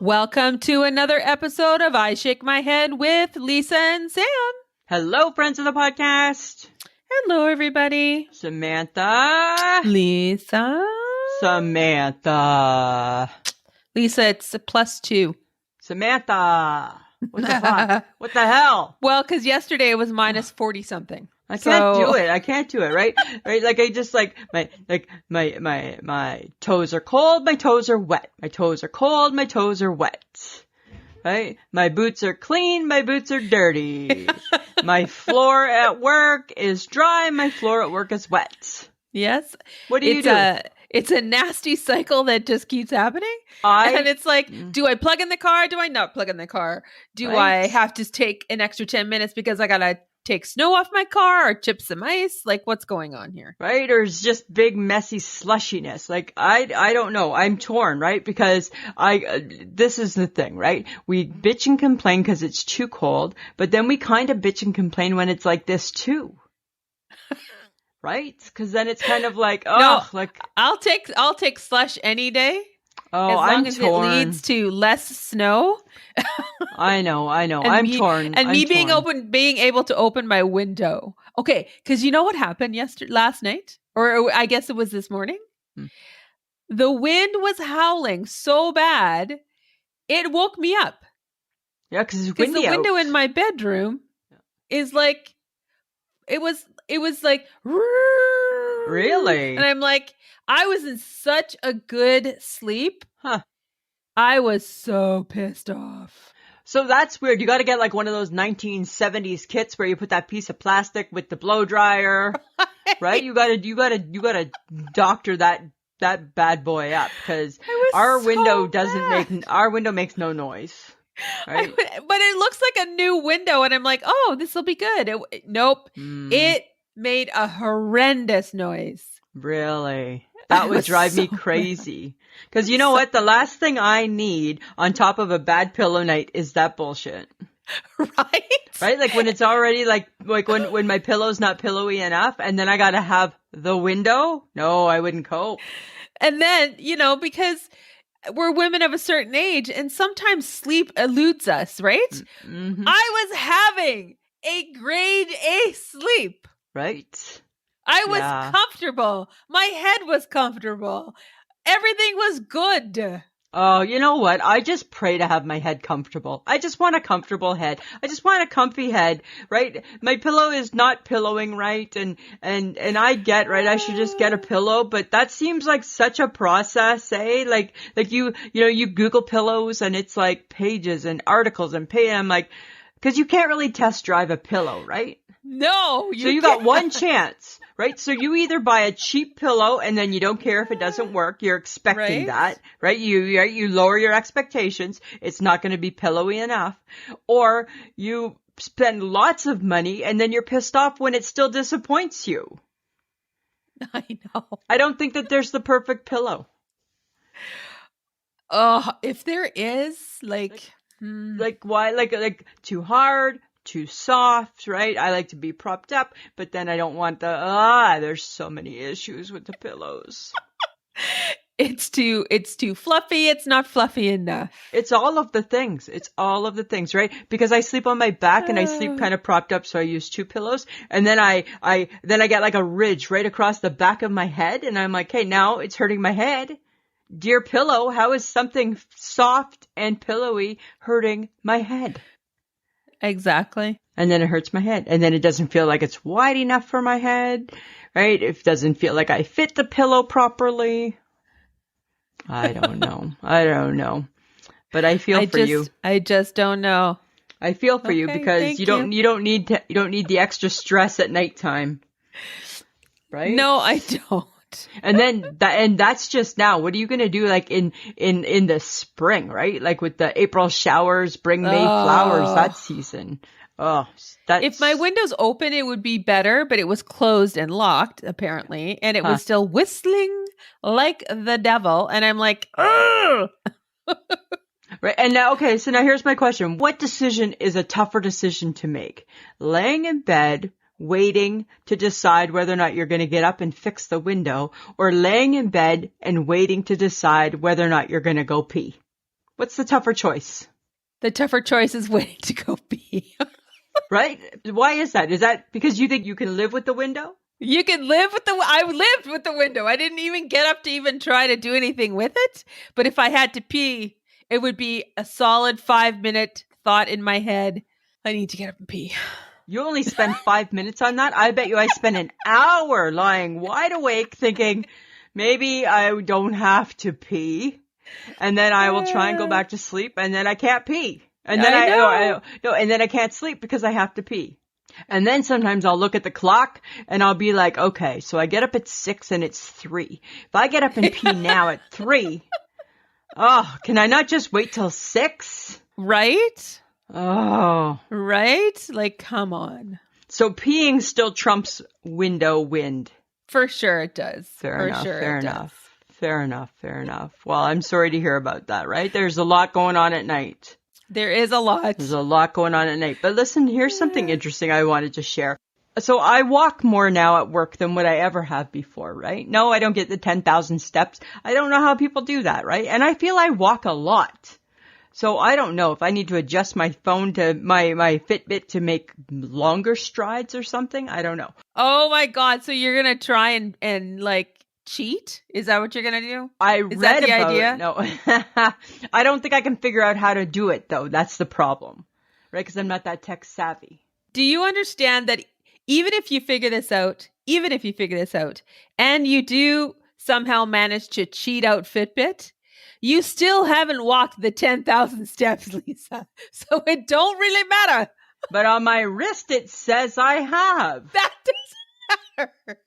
Welcome to another episode of I Shake My Head with Lisa and Sam. Hello, friends of the podcast. Hello, everybody. Samantha. Lisa. Samantha. Lisa, it's a +2. Samantha. What the fuck? What the hell? Well, because yesterday it was minus 40 something. I can't do it. I can't do it, right? Right? Like I just my toes are cold, my toes are wet. My toes are cold, my toes are wet. Right? My boots are clean, my boots are dirty. My floor at work is dry, my floor at work is wet. Yes. What do you do? It's a nasty cycle that just keeps happening. And it's like, do I plug in the car? Do I not plug in the car? Do I have to take an extra 10 minutes because I got to take snow off my car or chip some ice? Like, what's going on here? Right? Or it's just big, messy slushiness. Like, I don't know. I'm torn, right? Because this is the thing, right? We bitch and complain because it's too cold, but then we kind of bitch and complain when it's like this too. Right? Because then it's kind of like, I'll take slush any day. Oh, as long I'm as torn. It leads to less snow. I know. I'm torn. And me being able to open my window. Okay, because you know what happened last night? Or I guess it was this morning? The wind was howling so bad, it woke me up. Yeah, because it's windy the out. window in my bedroom is like, it was like, really? And I'm like, I was in such a good sleep. Huh. I was so pissed off. So that's weird. You got to get like one of those 1970s kits where you put that piece of plastic with the blow dryer, right? You got to doctor that bad boy up because our window makes no noise. Right? But it looks like a new window and I'm like, oh, this will be good. Nope. It made a horrendous noise. Really? That would drive me crazy. Because you know what? The last thing I need on top of a bad pillow night is that bullshit. Right? Right? Like when it's already like when my pillow's not pillowy enough and then I got to have the window. No, I wouldn't cope. And then, because we're women of a certain age and sometimes sleep eludes us, right? Mm-hmm. I was having a grade A sleep. Right. I was comfortable. My head was comfortable. Everything was good. Oh, you know what? I just pray to have my head comfortable. I just want a comfortable head. I just want a comfy head, right? My pillow is not pillowing right. And I get, right, I should just get a pillow, but that seems like such a process, eh? Like you Google pillows and it's like pages and articles and I'm like, cause you can't really test drive a pillow, right? No, so you got one chance, right? So you either buy a cheap pillow and then you don't care if it doesn't work. You're expecting that, right? You lower your expectations. It's not going to be pillowy enough. Or you spend lots of money and then you're pissed off when it still disappoints you. I know. I don't think that there's the perfect pillow. If there is, like why? Like too hard, too soft, right? I like to be propped up, but then I don't want there's so many issues with the pillows. It's too fluffy. It's not fluffy enough. It's all of the things. Right? Because I sleep on my back and I sleep kind of propped up. So I use two pillows and then I get like a ridge right across the back of my head. And I'm like, hey, now it's hurting my head. Dear pillow, how is something soft and pillowy hurting my head? Exactly. And then it hurts my head. And then it doesn't feel like it's wide enough for my head, right? It doesn't feel like I fit the pillow properly. I don't know. But I feel for you. I just don't know. I feel for you because you don't need the extra stress at nighttime. Right? No, I don't. And that's just now. What are you going to do like in the spring, right? Like with the April showers, bring May flowers, that season. If my window's open, it would be better, but it was closed and locked apparently. And it was still whistling like the devil. And I'm like, ugh. Right. And now, so now here's my question. What decision is a tougher decision to make? Laying in bed, waiting to decide whether or not you're going to get up and fix the window, or laying in bed and waiting to decide whether or not you're going to go pee? What's the tougher choice? The tougher choice is waiting to go pee. Right? Why is that? Is that because you think you can live with the window? You can live with I lived with the window. I didn't even get up to even try to do anything with it. But if I had to pee, it would be a solid 5-minute thought in my head. I need to get up and pee. You only spend 5 minutes on that? I bet you I spend an hour lying wide awake thinking, maybe I don't have to pee. And then I will try and go back to sleep, and then I can't pee. And then and then I can't sleep because I have to pee. And then sometimes I'll look at the clock and I'll be like, okay, so I get up at 6 and it's 3. If I get up and pee now at 3, can I not just wait till 6? Right? Oh. Right? Like, come on. So peeing still trumps window wind. For sure it does. Fair enough. Well, I'm sorry to hear about that, right? There's a lot going on at night. There is a lot. There's a lot going on at night. But listen, here's something interesting I wanted to share. So I walk more now at work than what I ever have before, right? No, I don't get the 10,000 steps. I don't know how people do that, right? And I feel I walk a lot. So I don't know if I need to adjust my phone to my Fitbit to make longer strides or something. I don't know. Oh my God. So you're going to try and like cheat? Is that what you're going to do? Is that the idea? No. I don't think I can figure out how to do it though. That's the problem, right? Because I'm not that tech savvy. Do you understand that even if you figure this out, and you do somehow manage to cheat out Fitbit, you still haven't walked the 10,000 steps, Lisa. So it don't really matter. But on my wrist, it says I have. That doesn't matter.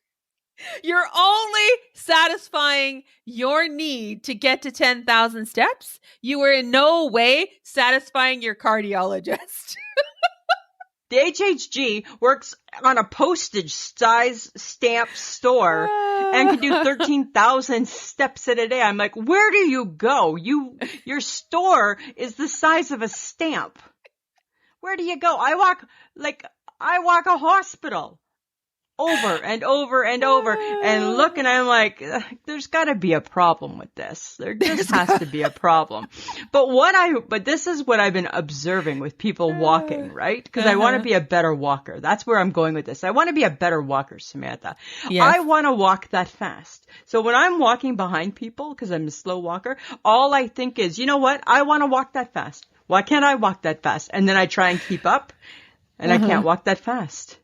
You're only satisfying your need to get to 10,000 steps. You are in no way satisfying your cardiologist. The HHG works on a postage size stamp store and can do 13,000 steps in a day. I'm like, where do you go? Your store is the size of a stamp. Where do you go? I walk a hospital over and over and over and look, and I'm like, there's got to be a problem with this. There just has to be a problem. But this is what I've been observing with people walking, right? Because I want to be a better walker. That's where I'm going with this. I want to be a better walker, Samantha. Yes. I want to walk that fast. So when I'm walking behind people, because I'm a slow walker, all I think is, you know what? I want to walk that fast. Why can't I walk that fast? And then I try and keep up, and I can't walk that fast.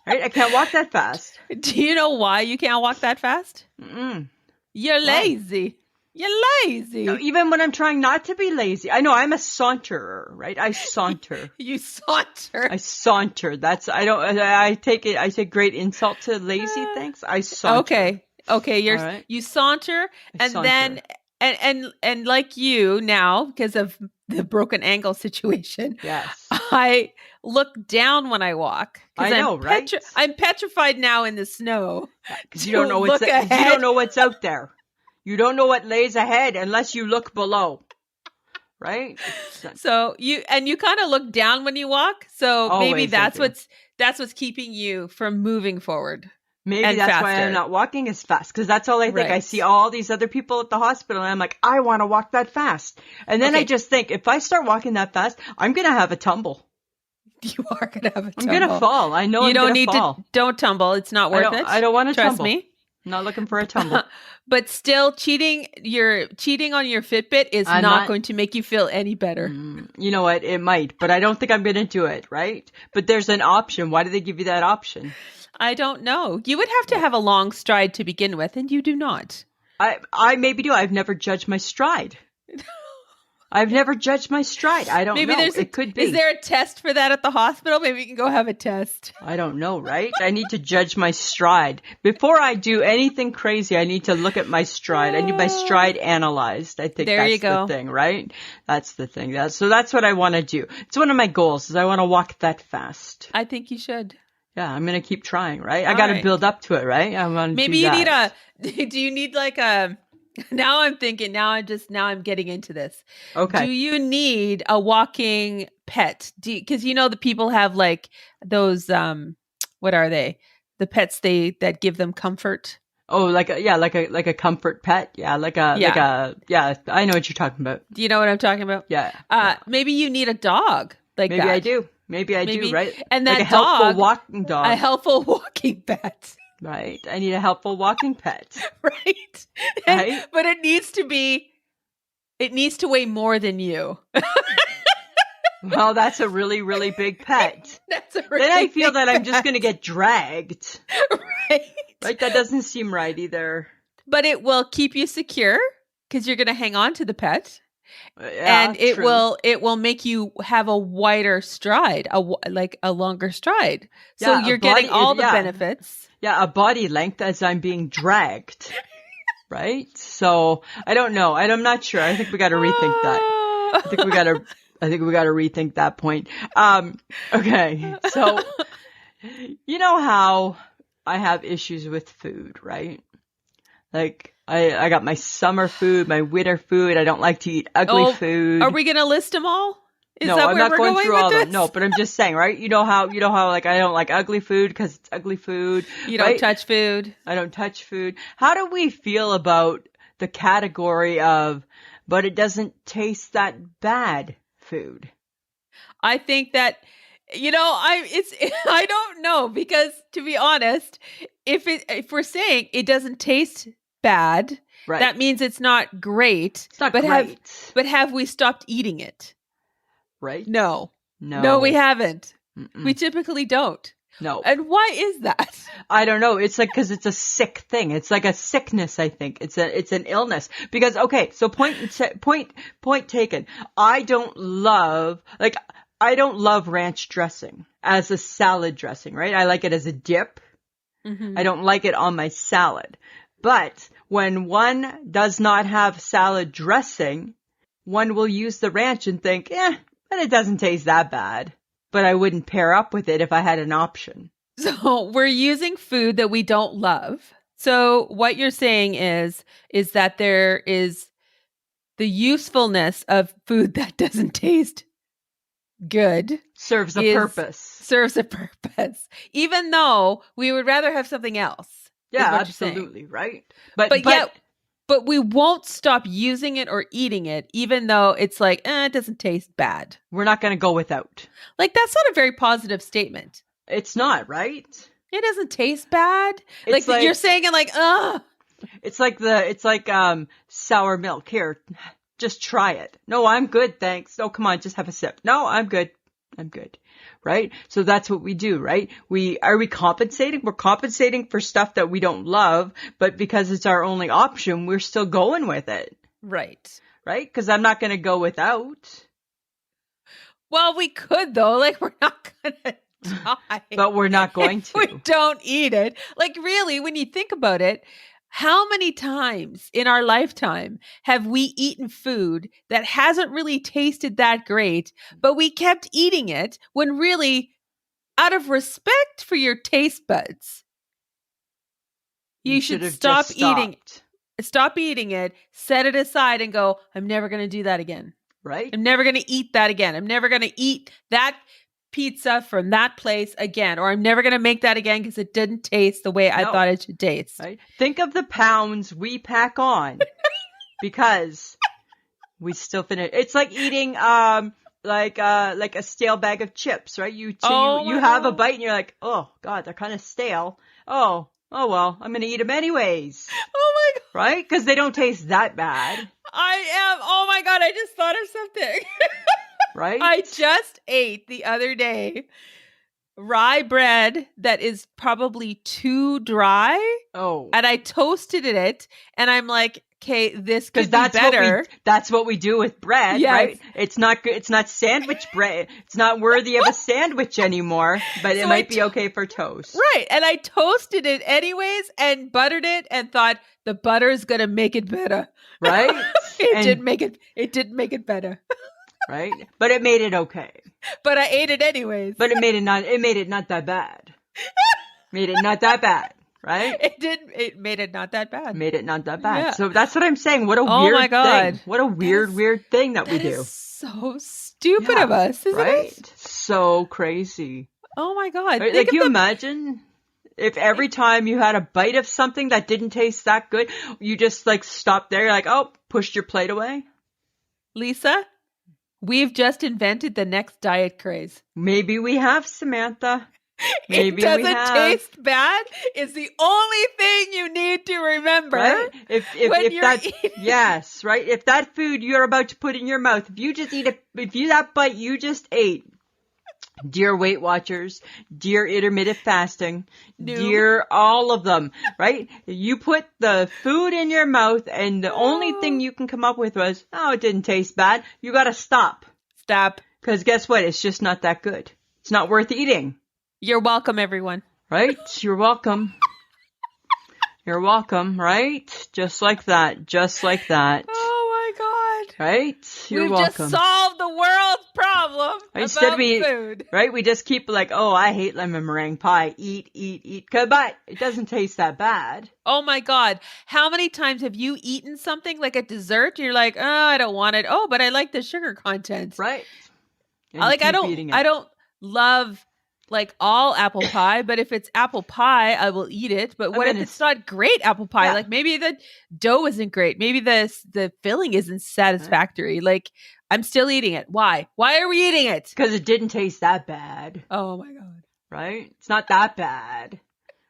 Right? I can't walk that fast. Do you know why you can't walk that fast? You're lazy. You're lazy. No, even when I'm trying not to be lazy. I know I'm a saunterer, right? I saunter. You saunter. I saunter. I take great insult to lazy things. I saunter. Okay. You saunter, then like you now, because of the broken ankle situation. Yes. I look down when I walk. I know, right? I'm petrified now in the snow. Because you don't know what's out there. You don't know what lays ahead unless you look below. Right? So you kind of look down when you walk. So always, maybe that's what's keeping you from moving forward. Maybe that's faster. Why I'm not walking as fast, because that's all I think. Right. I see all these other people at the hospital, and I'm like, I want to walk that fast. And then I just think, if I start walking that fast, I'm going to have a tumble. You are going to have a tumble. I'm going to fall. I know I'm going to fall. Don't tumble. It's not worth it. I don't want to tumble. Trust me. I'm not looking for a tumble. But still, cheating on your Fitbit is not going to make you feel any better. You know what? It might, but I don't think I'm going to do it, right? But there's an option. Why do they give you that option? I don't know. You would have to have a long stride to begin with, and you do not. I maybe do. I've never judged my stride. I don't know. It could be. Is there a test for that at the hospital? Maybe you can go have a test. I don't know, right? I need to judge my stride. Before I do anything crazy, I need to look at my stride. I need my stride analyzed. I think that's the thing, right? That's the thing. So that's what I want to do. It's one of my goals, is I want to walk that fast. I think you should. Yeah, I'm going to keep trying, right? I got to build up to it, right? I'm going to Maybe you need do you need like a, now I'm getting into this. Okay. Do you need a walking pet? Because the people have like those, what are they? The pets that give them comfort. Oh, like a comfort pet. Yeah, I know what you're talking about. Do you know what I'm talking about? Yeah. Maybe you need a dog like maybe that. I do. Maybe I do, right? And that like a dog, helpful walking dog. A helpful walking pet. Right. I need a helpful walking pet. Right. But it needs to weigh more than you. Well, that's a really, really big pet. Then I feel that I'm just going to get dragged. Right. Right? That doesn't seem right either. But it will keep you secure because you're going to hang on to the pet. Yeah, and it will make you have a wider stride, a longer stride. So you're getting all the benefits. Yeah, a body length as I'm being dragged. Right? So I don't know. I'm not sure. I think we got to rethink that. I think we got to rethink that point. Okay. So you know how I have issues with food, right? Like I got my summer food, my winter food. I don't like to eat ugly food. Are we going to list them all? No, I'm not going through all of them. No, but I'm just saying, right? You know how like I don't like ugly food because it's ugly food. You don't touch food. I don't touch food. How do we feel about the category of, but it doesn't taste that bad food? I think that, I don't know, because to be honest, if we're saying it doesn't taste bad, right, that means it's not great. It's not great. But have we stopped eating it? Right? No, we haven't. Mm-mm. We typically don't. No. And why is that? I don't know. It's like, cause it's a sick thing. It's like a sickness, I think. It's an illness. Because, okay, so point taken. I don't love ranch dressing as a salad dressing, right? I like it as a dip. Mm-hmm. I don't like it on my salad. But when one does not have salad dressing, one will use the ranch and think, but it doesn't taste that bad. But I wouldn't pair up with it if I had an option. So we're using food that we don't love. So what you're saying is that there is the usefulness of food that doesn't taste good. Serves a purpose. Even though we would rather have something else. Yeah, absolutely, right? But we won't stop using it or eating it, even though it's like, it doesn't taste bad. We're not going to go without. Like, that's not a very positive statement. It's not, right? It doesn't taste bad. Like you're saying it like, ugh. It's like sour milk. Here, just try it. No, I'm good, thanks. Oh, come on, just have a sip. No, I'm good. Right? So that's what we do, right? Are we compensating? We're compensating for stuff that we don't love, but because it's our only option, we're still going with it. Right? Because I'm not going to go without. Well, we could though. Like, we're not going to die. But we're not going to. We don't eat it. Like, really, when you think about it, how many times in our lifetime have we eaten food that hasn't really tasted that great, but we kept eating it when really, out of respect for your taste buds, you should stop eating it, set it aside and go, I'm never going to do that again. Right? I'm never going to eat that again. I'm never going to eat that pizza from that place again, or I'm never going to make that again because it didn't taste the way I thought it should taste. Right? Think of the pounds we pack on because we still finish. It's like eating like a stale bag of chips, right? You have a bite and you're like, oh God, they're kind of stale. Oh well, I'm going to eat them anyways. Oh my God. Right? Because they don't taste that bad. Oh my God, I just thought of something. Right? I just ate the other day rye bread that is probably too dry. Oh. And I toasted it and I'm like, okay, this could be better. That's what we do with bread, yes. Right? It's not good. It's not sandwich bread. It's not worthy of a sandwich anymore, but it might be okay for toast. Right. And I toasted it anyways and buttered it and thought the butter is going to make it better. Right? It didn't make it better. Right? But it made it okay. But I ate it anyways. But it made it not that bad. Made it not that bad, right? It made it not that bad. Made it not that bad. Yeah. So that's what I'm saying. What a weird thing. What a weird thing that we do. Is so stupid of us, isn't right? it? So crazy. Oh my God. Right? Like, you imagine If every time you had a bite of something that didn't taste that good, you just like stopped there, you're like, oh, pushed your plate away. Lisa, we've just invented the next diet craze. Maybe we have, Samantha. Maybe it doesn't taste bad. It's the only thing you need to remember. Right? If yes, right? If that food you're about to put in your mouth, if you just eat it, that bite you just ate, dear Weight Watchers, dear intermittent fasting, dear all of them, right? You put the food in your mouth and the only thing you can come up with was, oh, it didn't taste bad. You got to stop. Stop. Because guess what? It's just not that good. It's not worth eating. You're welcome, everyone. Right? You're welcome. You're welcome, right? Just like that. Just like that. Oh my God. Right? You're welcome. We've just solved the world's problem about food. Right? We just keep like, oh, I hate lemon meringue pie. Eat. But it doesn't taste that bad. Oh my God. How many times have you eaten something like a dessert? You're like, oh, I don't want it. Oh, but I like the sugar content. Right. I don't love like all apple pie, but if it's apple pie, I will eat it. But what if it's not great apple pie? Yeah. Like maybe the dough isn't great. Maybe the filling isn't satisfactory. Right. Like I'm still eating it. Why? Why are we eating it? Because it didn't taste that bad. Oh my God. Right? It's not that bad.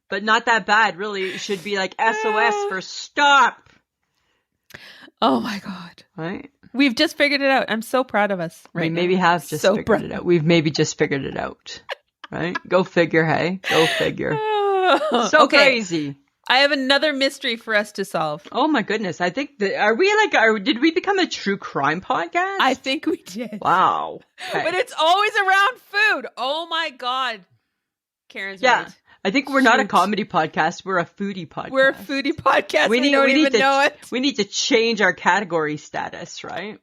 But not that bad really. It should be like SOS for stop. Oh my God. Right? We've just figured it out. I'm so proud of us. Right, we maybe have just figured it out. We've maybe just figured it out. Right? Go figure, hey? Go figure. So crazy. I have another mystery for us to solve. Oh my goodness. I think did we become a true crime podcast? I think we did. Wow. Okay. But it's always around food. Oh my God. Karen's right. I think we're not a comedy podcast. We're a foodie podcast. We're a foodie podcast. We don't even know it. We need to change our category status, right?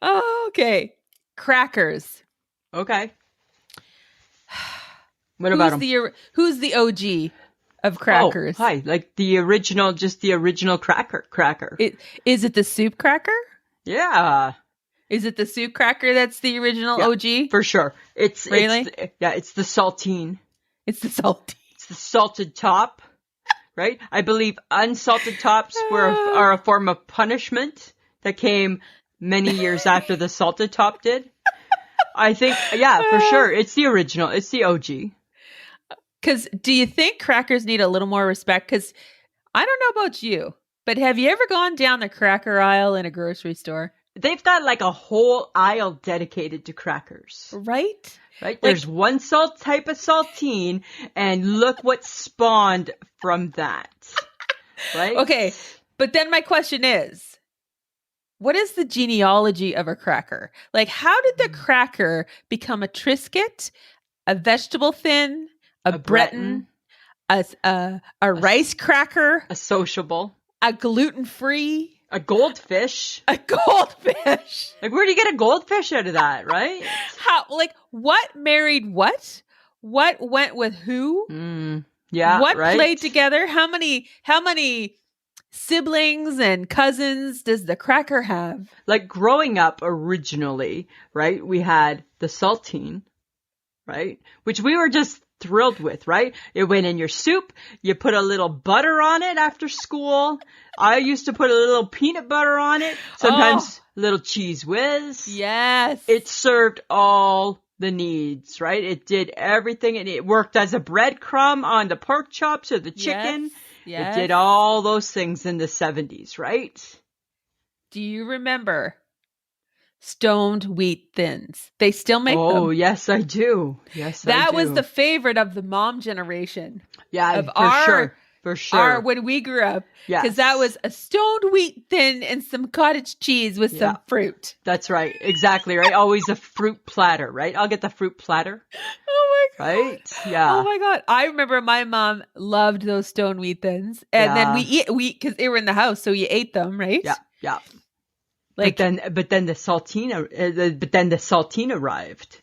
Okay. Crackers. Okay. What about them? Who's the OG of crackers? Oh, hi. Like the original cracker. Is it the soup cracker? Yeah. Is it the soup cracker that's the original OG? For sure. It's the saltine. It's the saltine. It's the salted top, right? I believe unsalted tops are a form of punishment that came many years after the salted top did. I think, for sure. It's the original. It's the OG. Because do you think crackers need a little more respect? Because I don't know about you, but have you ever gone down the cracker aisle in a grocery store? They've got like a whole aisle dedicated to crackers. Right? Right? There's one type of saltine, and look what spawned from that. Right? Okay. But then my question is, what is the genealogy of a cracker? Like, how did the cracker become a Triscuit, a vegetable thin, a Breton, a rice cracker, a sociable, a gluten-free, a goldfish? A goldfish. Like, where do you get a goldfish out of that, right? How? Like, what married what? What went with who? Yeah, what right? played together? How many siblings and cousins does the cracker have? Like growing up originally, right? We had the saltine, right? Which we were just thrilled with, right? It went in your soup. You put a little butter on it after school. I used to put a little peanut butter on it. Sometimes a little cheese whiz. Yes. It served all the needs, right? It did everything, and it worked as a breadcrumb on the pork chops or the chicken. Yes. It did all those things in the 70s, right? Do you remember stoned wheat thins? They still make them. Oh, yes, I do. Yes, I do. That was the favorite of the mom generation. Yeah, for sure. When we grew up. Yeah. Because that was a stoned wheat thin and some cottage cheese with some fruit. That's right. Exactly, right? Always a fruit platter, right? I'll get the fruit platter. Oh my God. Right? Yeah. Oh my God. I remember my mom loved those stoned wheat thins. And then we because they were in the house, so you ate them, right? Yeah. Yeah. Like, but then the saltine arrived.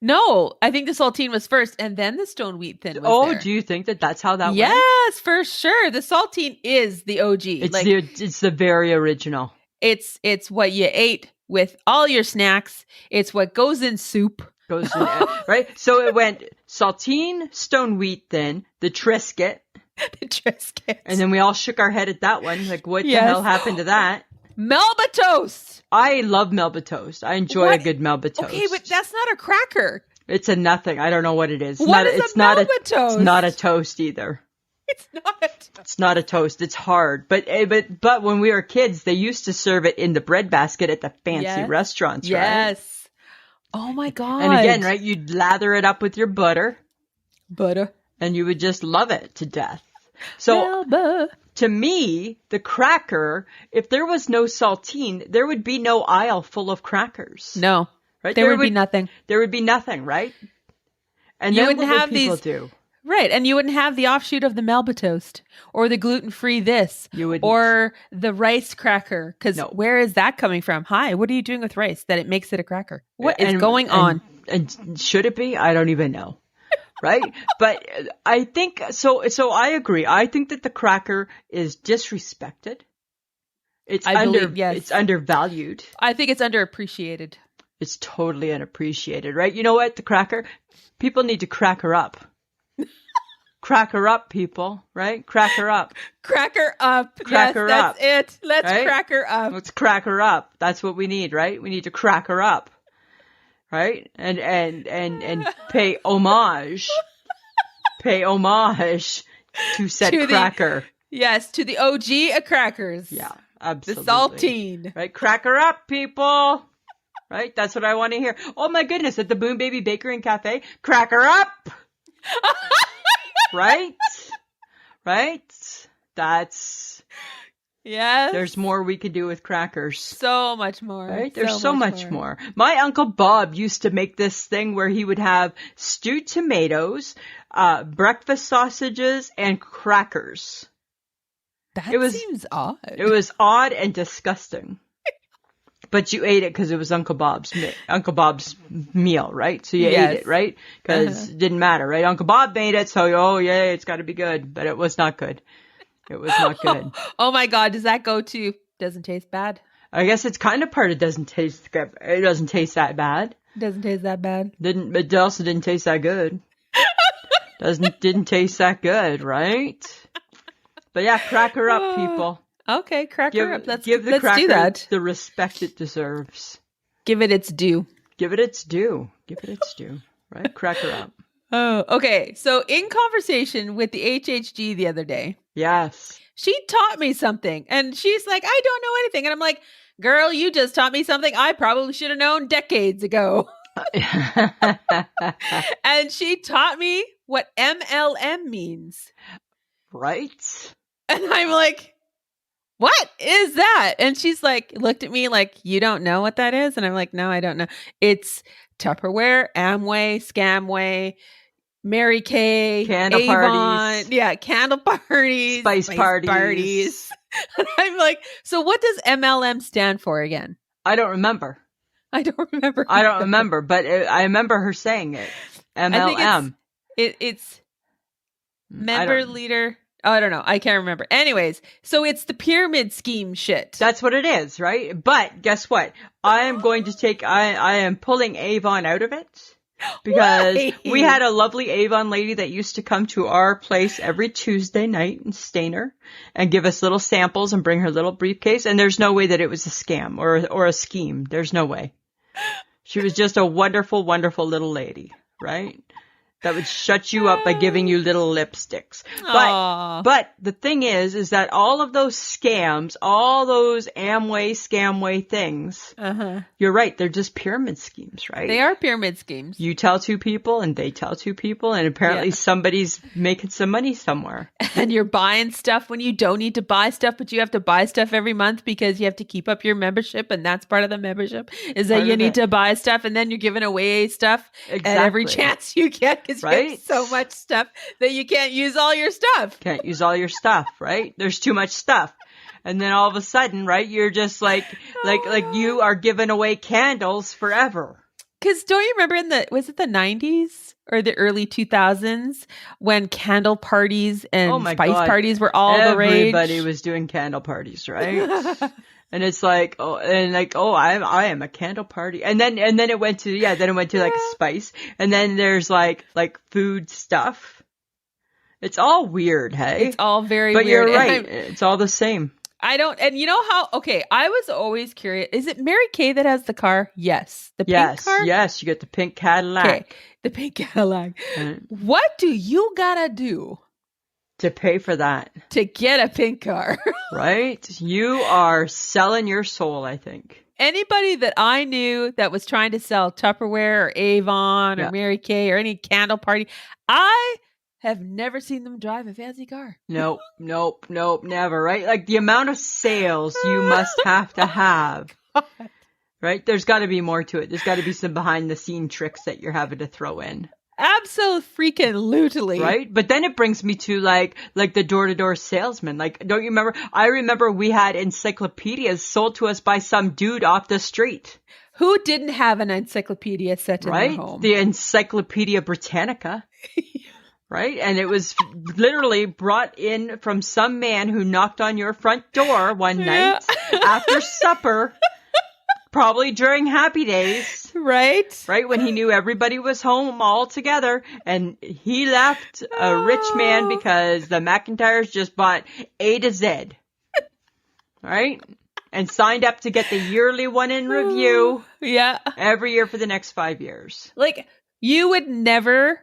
No, I think the saltine was first, and then the stone wheat thin was there. Do you think that's how that went? Yes, for sure. The saltine is the OG. It's the very original. It's what you ate with all your snacks. It's what goes in soup. Goes in, right? So it went saltine, stone wheat thin, the Triscuit. The Triscuit. And then we all shook our head at that one. Like, what the hell happened to that? Melba Toast. I love Melba Toast. I enjoy a good Melba Toast. Okay, but that's not a cracker. It's a nothing. I don't know what it is. What is a Melba Toast? It's not a toast either. It's not a toast. It's not a toast. It's hard. But when we were kids, they used to serve it in the bread basket at the fancy restaurants, right? Yes. Oh my God. And again, right, you'd lather it up with your butter. Butter. And you would just love it to death. So to me, the cracker, if there was no saltine, there would be no aisle full of crackers. No. Right? There would be nothing. There would be nothing, right? And you then wouldn't what have would people these, do? Right. And you wouldn't have the offshoot of the Melba Toast or the gluten-free this or the rice cracker. Because where is that coming from? Hi, what are you doing with rice that it makes it a cracker? What is going on? And should it be? I don't even know. Right? But I think, so I agree. I think that the cracker is disrespected. It's undervalued. I think it's underappreciated. It's totally unappreciated, right? You know what? The cracker, people need to crack her up. Crack her up, people, right? Crack her up. Crack her up. Crack her up. That's it. Let's crack her up. Let's crack her up. That's what we need, right? We need to crack her up. Right? And pay homage. Pay homage to said cracker. To the OG of crackers. Yeah, absolutely. The saltine. Right? Crack her up, people. Right? That's what I want to hear. Oh my goodness, at the Boom Baby Bakery and Cafe, crack her up. Right? Right? That's... Yes. There's more we could do with crackers. So much more. Right? There's so much more. My Uncle Bob used to make this thing where he would have stewed tomatoes, breakfast sausages, and crackers. That seems odd. It was odd and disgusting. But you ate it because it was Uncle Bob's meal, right? So you ate it, right? Because it didn't matter, right? Uncle Bob made it, so it's got to be good. But it was not good. It was not good. Oh my God, does that go to doesn't taste bad? I guess it's kind of part of doesn't taste good. It doesn't taste that bad. Doesn't taste that bad. It also didn't taste that good. Didn't taste that good, right? But yeah, crack her up, people. Okay, crack her up. Let's give the cracker do that. The respect it deserves. Give it its due. Give it its due. Give it its due. Right? Crack her up. Oh, okay. So in conversation with the HHG the other day. Yes. She taught me something. And she's like, I don't know anything. And I'm like, girl, you just taught me something I probably should have known decades ago. And she taught me what MLM means. Right. And I'm like, what is that? And she's like, looked at me like, you don't know what that is? And I'm like, no, I don't know. It's Tupperware, Amway, Scamway, Mary Kay, candle Avon, parties. Yeah, candle parties, spice parties. And I'm like, so what does MLM stand for again? I don't remember. I don't remember. But I remember her saying it. MLM. It's member leader. Oh, I don't know. I can't remember. Anyways, so it's the pyramid scheme shit. That's what it is, right? But guess what? I am pulling Avon out of it. Because we had a lovely Avon lady that used to come to our place every Tuesday night in Stainer and give us little samples and bring her little briefcase. And there's no way that it was a scam or a scheme. There's no way. She was just a wonderful, wonderful little lady, right? That would shut you up by giving you little lipsticks. But the thing is that all of those scams, all those Amway, scamway things, you're right. They're just pyramid schemes, right? They are pyramid schemes. You tell two people and they tell two people and apparently somebody's making some money somewhere. And you're buying stuff when you don't need to buy stuff, but you have to buy stuff every month because you have to keep up your membership. And that's part of the membership is that you need to buy stuff and then you're giving away stuff at every chance you get. Right? You have so much stuff that you can't use all your stuff. Can't use all your stuff, right? There's too much stuff. And then all of a sudden, right, you're just like you are giving away candles forever. Because don't you remember was it the 90s or the early 2000s when candle parties and spice parties were all the rage? Everybody was doing candle parties, right? And it's like, I am a candle party. And then it went to, like spice. And then there's like food stuff. It's all weird, hey? It's all very but weird. But you're right. It's all the same. I was always curious. Is it Mary Kay that has the car? Yes. The pink car? Yes, you get the pink Cadillac. Okay, the pink Cadillac. What do you gotta do to pay for that? To get a pink car. Right? You are selling your soul, I think. Anybody that I knew that was trying to sell Tupperware or Avon or Mary Kay or any candle party, I have never seen them drive a fancy car. Nope, never, right? Like the amount of sales you must have to have. God. Right? There's got to be more to it. There's got to be some behind the scene tricks that you're having to throw in. Absolutely. Right? But then it brings me to like the door-to-door salesman. Like, don't you remember? I remember we had encyclopedias sold to us by some dude off the street. Who didn't have an encyclopedia set in their home? The Encyclopedia Britannica. Right? And it was literally brought in from some man who knocked on your front door one night after supper, probably during Happy Days. Right? Right? When he knew everybody was home all together, and he left a rich man because the McIntyres just bought A to Z. Right? And signed up to get the yearly one in review. Yeah. Every year for the next 5 years. Like, you would never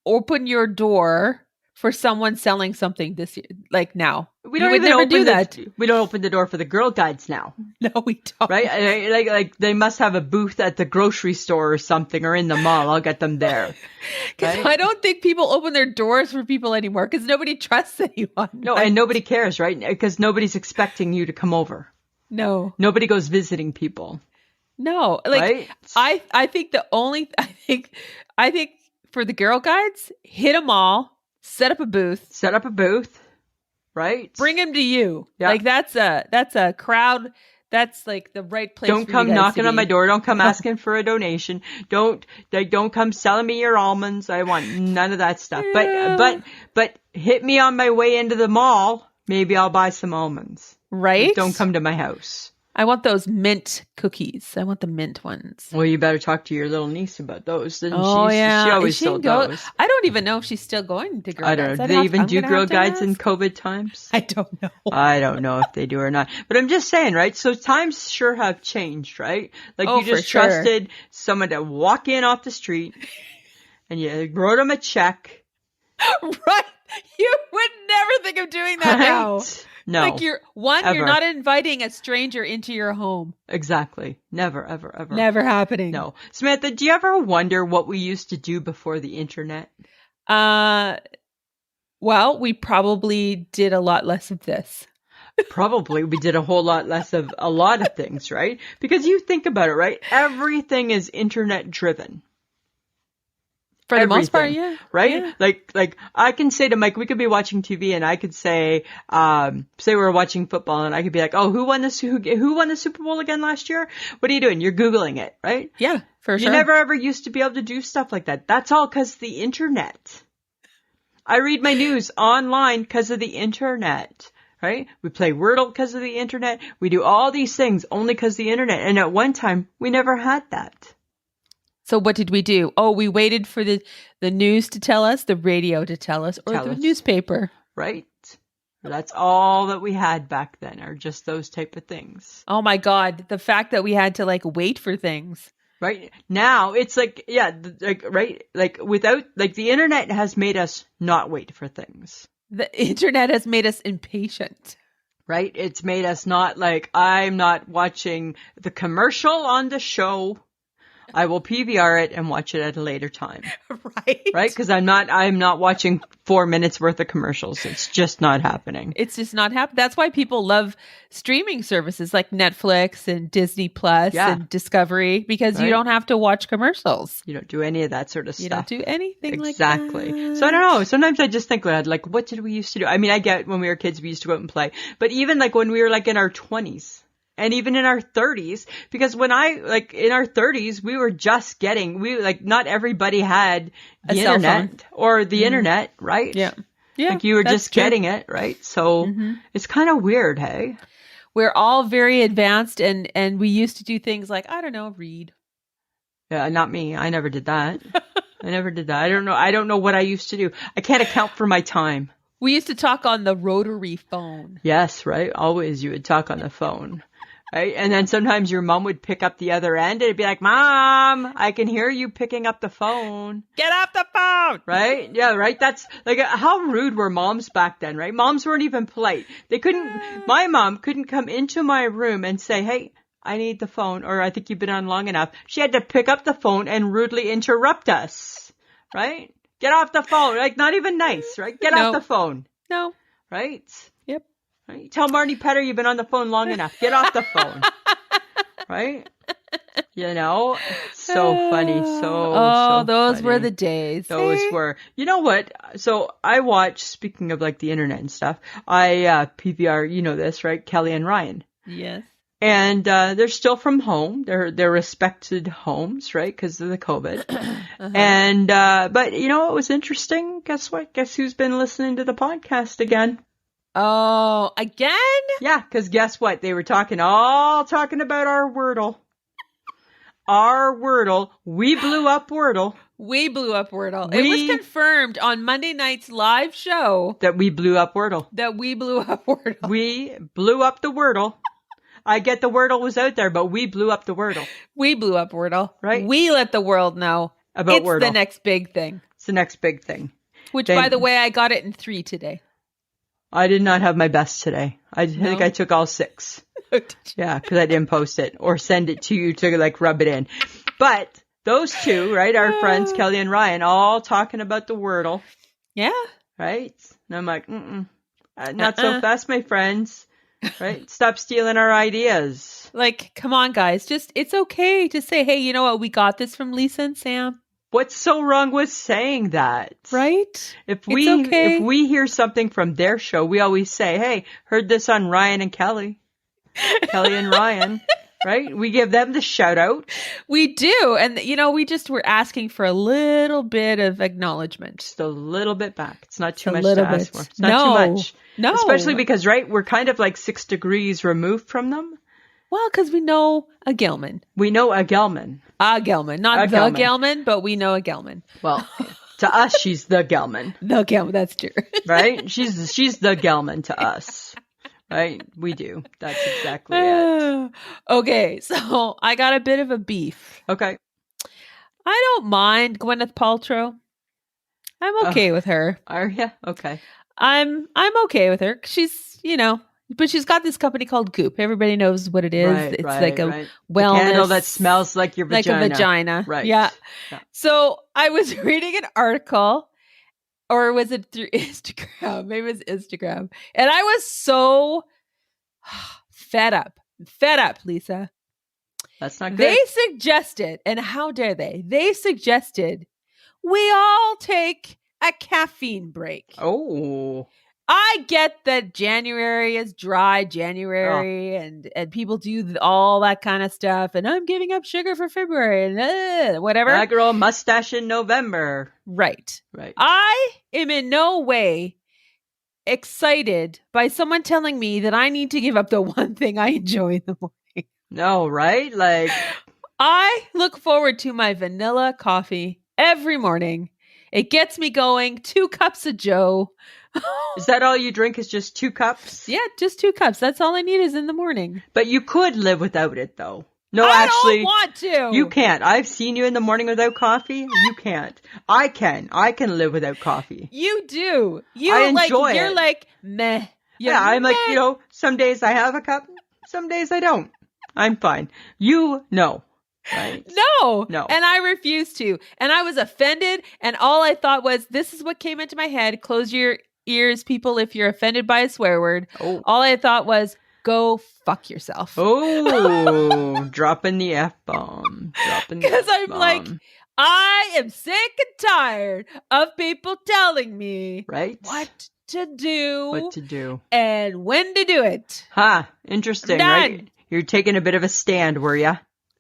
open your door for someone selling something this year, like now. We don't even never do that. We don't open the door for the Girl Guides now. No, we don't. Right? Like they must have a booth at the grocery store or something, or in the mall. I'll get them there. Because I don't think people open their doors for people anymore because nobody trusts anyone. No, and nobody cares, right? Because nobody's expecting you to come over. No. Nobody goes visiting people. No. Like, right? I think for the Girl Guides, hit them all, set up a booth, right? Bring them to you. Yeah. Like that's a crowd. That's like the right place. Don't come knocking on my door. Don't come asking for a donation. Don't come selling me your almonds. I want none of that stuff. Yeah. But hit me on my way into the mall. Maybe I'll buy some almonds. Right? But don't come to my house. I want those mint cookies. I want the mint ones. Well, you better talk to your little niece about those. She always sold those. I don't even know if she's still going to Girl Guides. I don't know. Do they even do Girl Guides in COVID times? I don't know. I don't know if they do or not. But I'm just saying, right? So times sure have changed, right? Like you just trusted someone to walk in off the street and you wrote them a check. Right. You would never think of doing that now. No. Like you're not inviting a stranger into your home. Exactly. Never, ever, ever. Never happening. No. Samantha, do you ever wonder what we used to do before the internet? Well, we probably did a lot less of this. Probably we did a whole lot less of a lot of things, right? Because you think about it, right? Everything is internet driven. For the most part, yeah. Right? Yeah. Like I can say to Mike, we could be watching TV and I could say, say we're watching football and I could be like, oh, who won the Super Bowl again last year? What are you doing? You're Googling it, right? Yeah, for sure. You never ever used to be able to do stuff like that. That's all because the internet. I read my news online because of the internet, right? We play Wordle because of the internet. We do all these things only because of the internet. And at one time, we never had that. So what did we do? Oh, we waited for the news to tell us, the radio to tell us, or the newspaper. Right. That's all that we had back then, are just those type of things. Oh my God. The fact that we had to wait for things. Right. Now it's without, the internet has made us not wait for things. The internet has made us impatient. Right. It's made us not I'm not watching the commercial on the show. I will PVR it and watch it at a later time. Right. Right? Because I'm not watching 4 minutes worth of commercials. It's just not happening. It's just not happening. That's why people love streaming services like Netflix and Disney Plus and Discovery, because you don't have to watch commercials. You don't do any of that sort of stuff. You don't do anything exactly. Like that. So I don't know. Sometimes I just think, what did we used to do? I mean, I get when we were kids, we used to go out and play. But even when we were in our 20s. And even in our 30s, because when in our 30s, we were just not everybody had the internet or the internet, right? Yeah. Yeah. You were just getting it, right? So it's kind of weird, hey? we're all very advanced and we used to do things like, I don't know, read. Yeah, not me. I never did that. I never did that. I don't know what I used to do. I can't account for my time. We used to talk on the rotary phone. Yes, right? Always you would talk on the phone. Right? And then sometimes your mom would pick up the other end and it'd be like, Mom, I can hear you picking up the phone. Get off the phone. Right? Yeah, right? That's like, how rude were moms back then, right? Moms weren't even polite. My mom couldn't come into my room and say, hey, I need the phone, or I think you've been on long enough. She had to pick up the phone and rudely interrupt us. Right? Get off the phone. Like, not even nice, right? Get off the phone. No. Right? Yep. Right? Tell Marnie Petter you've been on the phone long enough. Get off the phone. Right? You know? So funny. So those funny. were the days. Those were. You know what? So I watch, speaking of like the internet and stuff, I PVR, you know this, right? Kelly and Ryan. Yes. And they're still from home. They're respected homes, right? Because of the COVID. And but you know what was interesting? Guess what? Guess who's been listening to the podcast again? Oh, again? Yeah, because guess what? They were talking about our Wordle. Our Wordle. We blew up Wordle. We blew up Wordle. It was confirmed on Monday night's live show that we blew up Wordle. We blew up Wordle. We blew up the Wordle. I get the Wordle was out there, but we blew up the Wordle. We blew up Wordle. Right? We let the world know about Wordle. It's the next big thing. It's the next big thing. Which, by the way, I got it in 3 today. I did not have my best today. I think I took all 6. Yeah, because I didn't post it or send it to you to like rub it in. But those two, right, our friends Kelly and Ryan, all talking about the Wordle. Yeah. Right? And I'm like, not so fast, my friends. Right? Stop stealing our ideas. Like, come on, guys. It's okay to say, hey, you know what? We got this from Lisa and Sam. What's so wrong with saying that? Right? If we hear something from their show, we always say, hey, heard this on Ryan and Kelly. Kelly and Ryan. Right? We give them the shout out. We do. And, you know, we just were asking for a little bit of acknowledgement. Just a little bit back. It's not too much to ask for. It's not too much. No. Especially because, right, we're kind of like 6 degrees removed from them. Well, because we know a Gelman. We know a Gelman. A Gelman. Not the Gelman, but we know a Gelman. Well, to us, she's the Gelman. The Gelman, that's true. Right? She's the Gelman to us. Right? We do. That's exactly it. Okay, so I got a bit of a beef. Okay. I don't mind Gwyneth Paltrow. I'm okay with her. Are you? Okay. I'm okay with her. She's, you know, but she's got this company called Goop. Everybody knows what it is. Right, it's right, like a right. wellness. The candle that smells like your vagina. Like a vagina. Right. Yeah. So I was reading an article, or was it through Instagram? Maybe it was Instagram. And I was so fed up, Lisa. That's not good. They suggested, and how dare they? They suggested we all take a caffeine break. Oh. I get that January is dry January and people do all that kind of stuff. And I'm giving up sugar for February and whatever. That girl mustache in November. Right. I am in no way excited by someone telling me that I need to give up the one thing I enjoy in the morning. No, right? Like, I look forward to my vanilla coffee every morning. It gets me going. 2 cups of Joe. Is that all you drink is just 2 cups? Yeah, just 2 cups. That's all I need is in the morning. But you could live without it, though. No, I actually, don't want to. You can't. I've seen you in the morning without coffee. You can't. I can. I can live without coffee. You do. I enjoy You're it. like, meh. I'm like, you know, some days I have a cup, some days I don't. I'm fine. You, no. Right? No. And I refuse to. And I was offended. And all I thought was, this is what came into my head. Close your ears, people, if you're offended by a swear word. Oh. All I thought was, go fuck yourself. Oh, dropping the F-bomb. Because I'm like, I am sick and tired of people telling me what to do and when to do it. Interesting, right? You're taking a bit of a stand, were ya?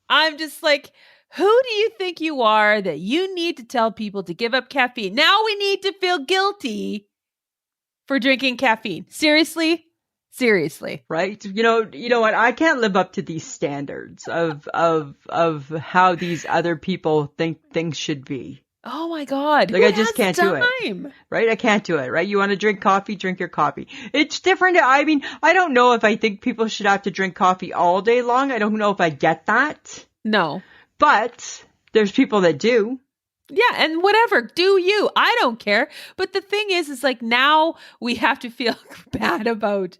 I'm just like, who do you think you are that you need to tell people to give up caffeine? Now we need to feel guilty for drinking caffeine. Seriously? Seriously. Right? You know what? I can't live up to these standards of how these other people think things should be. Oh my God. Like, I just can't do it. Right? I can't do it, right? You want to drink coffee, drink your coffee. It's different. I mean, I don't know if I think people should have to drink coffee all day long. I don't know if I get that. No. But there's people that do. Yeah, and whatever, do you. I don't care. But the thing is like now we have to feel bad about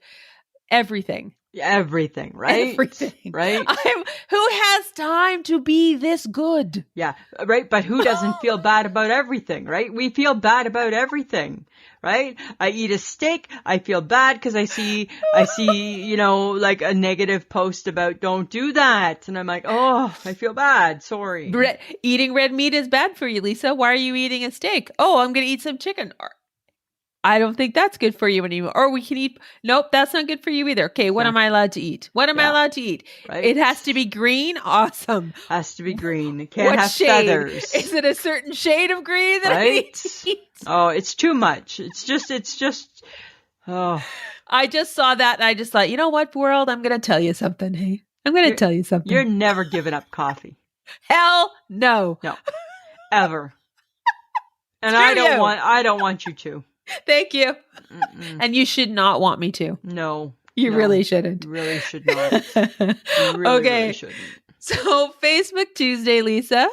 everything. Everything, right? Everything. Right? Who has time to be this good? Yeah, right? But who doesn't feel bad about everything, right? We feel bad about everything, right? I eat a steak, I feel bad because I see, like a negative post about don't do that. And I'm like, oh, I feel bad. Sorry. Eating red meat is bad for you, Lisa. Why are you eating a steak? Oh, I'm going to eat some chicken. I don't think that's good for you anymore. Or we can eat, nope, that's not good for you either. Okay, what am I allowed to eat? What am I allowed to eat? Right. It has to be green? Awesome. Has to be green. It can't have feathers. Is it a certain shade of green that I need to eat? Oh, it's too much. It's just, oh. I just saw that and I just thought, you know what, world? I'm going to tell you something, hey? I'm going to tell you something. You're never giving up coffee. Hell no. No. Ever. And I don't want you to. Thank you. Mm-mm. And you should not want me to. No. You really shouldn't. You really should not. You really shouldn't. So Facebook Tuesday, Lisa,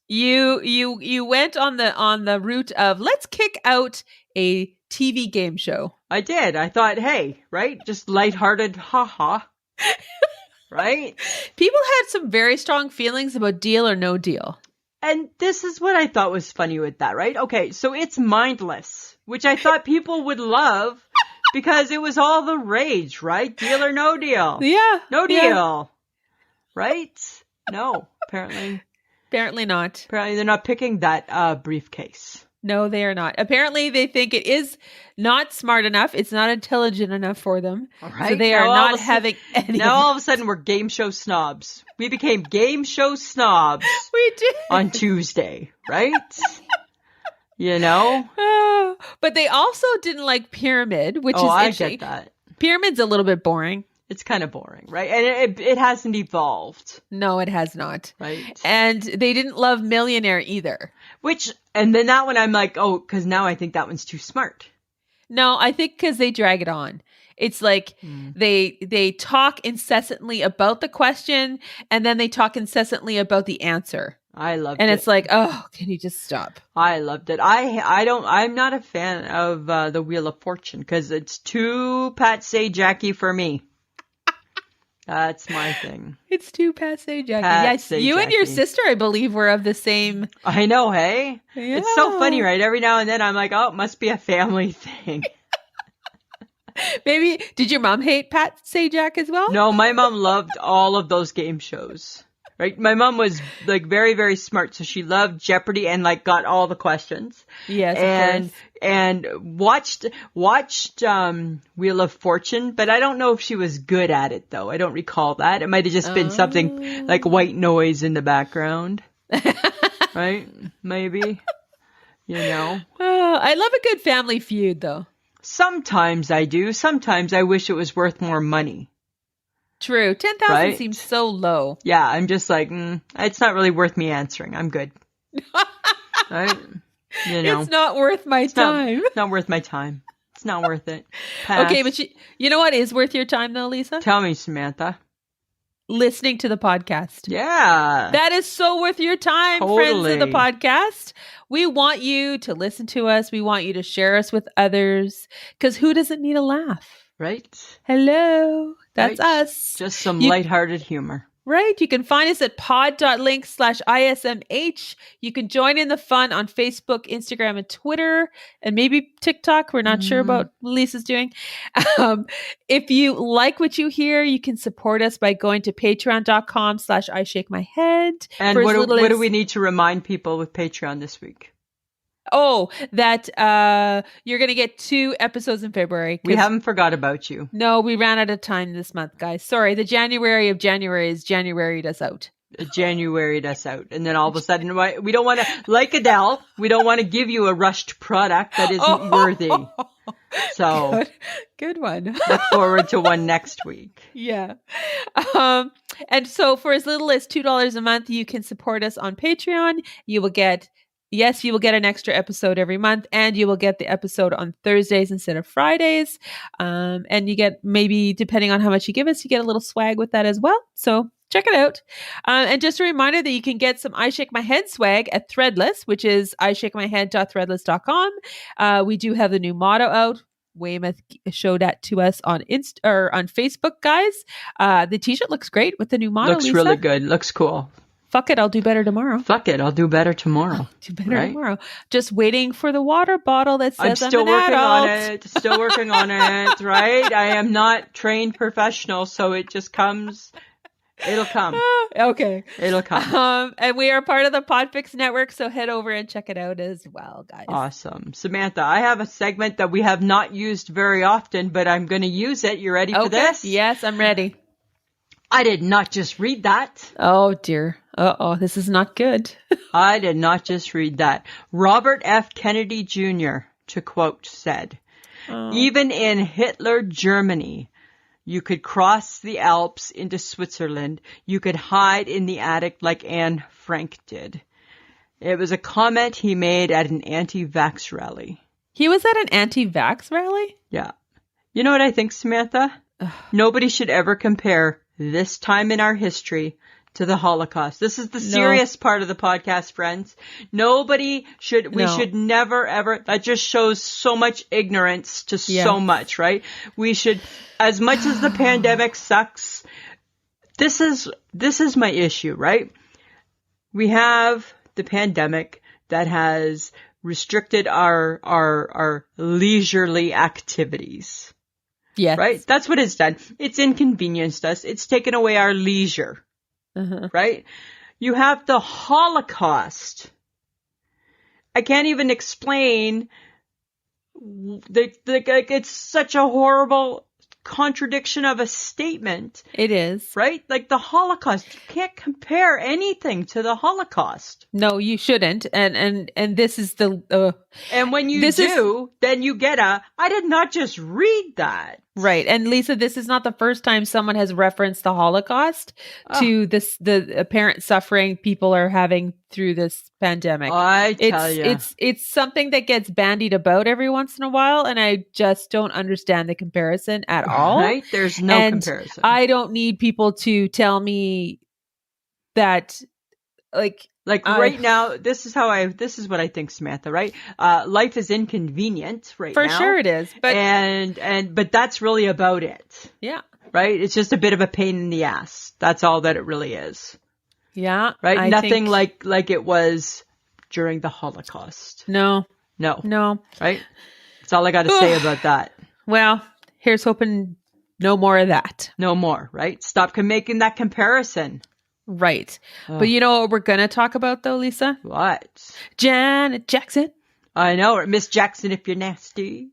you went on the route of let's kick out a TV game show. I did. I thought, hey, right? Just lighthearted, haha. Right? People had some very strong feelings about Deal or No Deal. And this is what I thought was funny with that, right? Okay, so it's mindless, which I thought people would love because it was all the rage, right? Deal or no deal. Yeah. No deal. Right? No, apparently. Apparently not. Apparently they're not picking that briefcase. No, they are not. Apparently they think it is not smart enough. It's not intelligent enough for them. All right. So they are not having any. Now all of a sudden we're game show snobs. We became game show snobs. We did. On Tuesday, right? You know? But they also didn't like Pyramid, which is interesting. I get that. Pyramid's a little bit boring. It's kind of boring, right? And it hasn't evolved. No, it has not. Right. And they didn't love Millionaire either. And then that one I'm like, oh, because now I think that one's too smart. No, I think because they drag it on. It's like they talk incessantly about the question and then they talk incessantly about the answer. I loved it. And it's like, oh, can you just stop? I loved it. I'm not a fan of the Wheel of Fortune because it's too Patsy Jackie for me. That's my thing. It's too passe, Jackie. Yes, you and your sister, I believe, were of the same. I know, hey? Yeah. It's so funny, right? Every now and then I'm like, oh, it must be a family thing. Maybe, did your mom hate Pat Sajak as well? No, my mom loved all of those game shows. Right? My mom was like very, very smart. So she loved Jeopardy and like got all the questions. Yes. And watched Wheel of Fortune, but I don't know if she was good at it though. I don't recall that. It might have just been something like white noise in the background. Right? Maybe. You know. I love a good family feud though. Sometimes I do. Sometimes I wish it was worth more money. True. 10,000 seems so low. Yeah, I'm just like, it's not really worth me answering. I'm good. Right? You know. It's not worth my time. It's not worth my time. It's not worth it. Pass. Okay, but you know what is worth your time though, Lisa? Tell me, Samantha. Listening to the podcast. Yeah. That is so worth your time, friends of the podcast. We want you to listen to us. We want you to share us with others because who doesn't need a laugh? Right. Hello. That's us. Just some lighthearted humor. Right. You can find us at pod.link/ISMH. You can join in the fun on Facebook, Instagram, and Twitter, and maybe TikTok. We're not sure about what Lisa's doing. If you like what you hear, you can support us by going to patreon.com/IShakeMyHead. And what do we need to remind people with Patreon this week? Oh, that you're going to get 2 episodes in February. We haven't forgot about you. No, we ran out of time this month, guys. Sorry. The January of January is Januaried us out. Januaried us out. And then all of a sudden, we don't want to, like Adele, we don't want to give you a rushed product that isn't worthy. So good one. Look forward to one next week. Yeah. And so for as little as $2 a month, you can support us on Patreon. You will get an extra episode every month, and you will get the episode on Thursdays instead of Fridays. And you get, maybe depending on how much you give us, you get a little swag with that as well. So check it out. And just a reminder that you can get some I Shake My Head swag at Threadless, which is ishakemyhead.threadless.com. We do have the new motto out. Weymouth showed that to us on on Facebook, guys. The t-shirt looks great with the new motto. Looks really good. Looks cool. Fuck it, I'll do better tomorrow. Fuck it, I'll do better tomorrow. Do better tomorrow. Just waiting for the water bottle that says I'm still an working adult. on it. Still working on it, right? I am not trained professional, so it just comes. It'll come. Okay. It'll come. And we are part of the Podfix Network, so head over and check it out as well, guys. Awesome. Samantha, I have a segment that we have not used very often, but I'm going to use it. You ready for this? Yes, I'm ready. I did not just read that. Oh, dear. Uh-oh, this is not good. I did not just read that. Robert F. Kennedy Jr., to quote, said, even in Hitler Germany, you could cross the Alps into Switzerland. You could hide in the attic like Anne Frank did. It was a comment he made at an anti-vax rally. He was at an anti-vax rally? Yeah. You know what I think, Samantha? Nobody should ever compare this time in our history to the Holocaust. This is the serious part of the podcast, friends. We should never ever, that just shows so much ignorance to so much, right? We should, as much as the pandemic sucks, this is my issue, right? We have the pandemic that has restricted our leisurely activities. Yes. Right? That's what it's done. It's inconvenienced us. It's taken away our leisure. Right? You have the Holocaust. I can't even explain. It's such a horrible contradiction of a statement. It is. Right? Like the Holocaust. You can't compare anything to the Holocaust. No, you shouldn't. And this is the... and when you then you get I did not just read that. Right. And Lisa, this is not the first time someone has referenced the Holocaust to the apparent suffering people are having through this pandemic. I tell you. It's something that gets bandied about every once in a while, and I just don't understand the comparison at all. Right? There's no comparison. I don't need people to tell me that right now, this is what I think, Samantha, right? Life is inconvenient right now. For sure it is. But but that's really about it. Yeah. Right? It's just a bit of a pain in the ass. That's all that it really is. Yeah. Right? Nothing like it was during the Holocaust. No. Right? That's all I got to say about that. Well, here's hoping no more of that. No more, right? Stop making that comparison. Right. But you know what we're going to talk about, though, Lisa? What? Janet Jackson. I know. Miss Jackson, if you're nasty.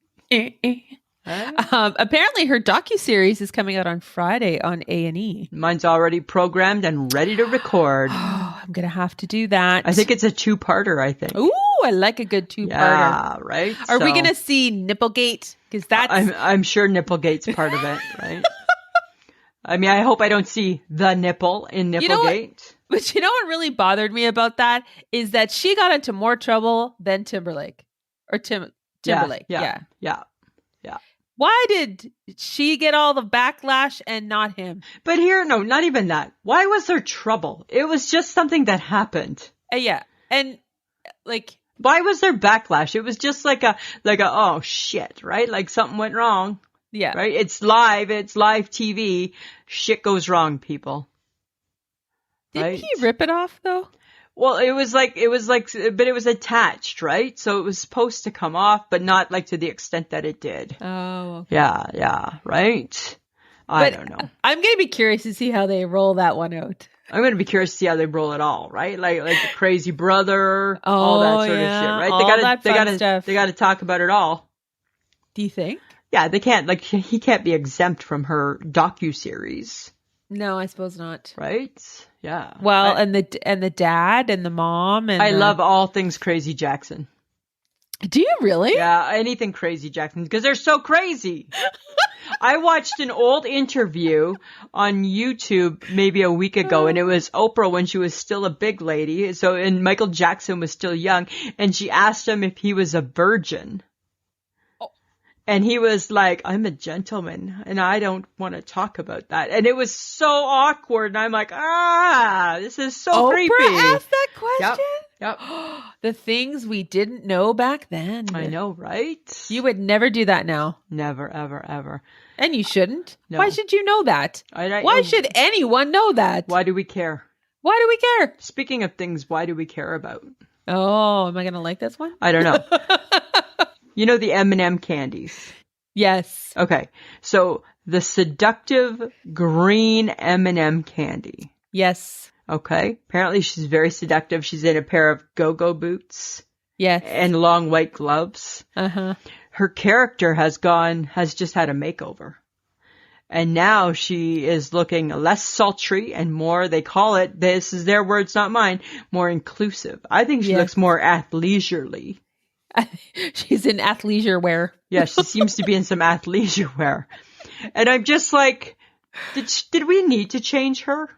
Apparently, her docu-series is coming out on Friday on A&E. Mine's already programmed and ready to record. I'm going to have to do that. I think it's a two-parter, I think. Ooh, I like a good two-parter. Yeah, right? Are we going to see Nipplegate? Because that's... I'm sure Nipplegate's part of it, right? I mean, I hope I don't see the nipple in Nipplegate. But you know what really bothered me about that is that she got into more trouble than Timberlake. Or Timberlake. Yeah. Why did she get all the backlash and not him? But not even that. Why was there trouble? It was just something that happened. Yeah. And why was there backlash? It was just like a oh shit, right? Like something went wrong. Yeah. Right? It's live TV. Shit goes wrong, people. Didn't he rip it off though? Well, it was like, but it was attached, right? So it was supposed to come off, but not to the extent that it did. Oh, okay. Yeah, right? I don't know. I'm going to be curious to see how they roll that one out. I'm going to be curious to see how they roll it all, right? Like the crazy brother, all that sort of shit, right? They got to talk about it all. Do you think? Yeah, they can't, he can't be exempt from her docu-series. No, I suppose not. Right? Yeah. Well, and the dad and the mom and I love all things Crazy Jackson. Do you really? Yeah, anything crazy, Jackson, because they're so crazy. I watched an old interview on YouTube maybe a week ago, and it was Oprah when she was still a big lady. And Michael Jackson was still young, and she asked him if he was a virgin. And he was like, I'm a gentleman, and I don't want to talk about that. And it was so awkward, and I'm like, this is so creepy. Oprah asked that question? Yep. The things we didn't know back then. I know, right? You would never do that now. Never, ever, ever. And you shouldn't. No. Why should you know that? Why should anyone know that? Why do we care? Why do we care? Speaking of things, why do we care about? Oh, am I going to like this one? I don't know. You know the M&M candies? Yes. Okay. So the seductive green M&M candy. Yes. Okay. Apparently she's very seductive. She's in a pair of go-go boots. Yes. And long white gloves. Uh-huh. Her character has just had a makeover. And now she is looking less sultry and more, they call it, this is their words, not mine, more inclusive. I think she looks more athleisurely. She's in athleisure wear. Yeah, she seems to be in some athleisure wear. And I'm just like, did we need to change her?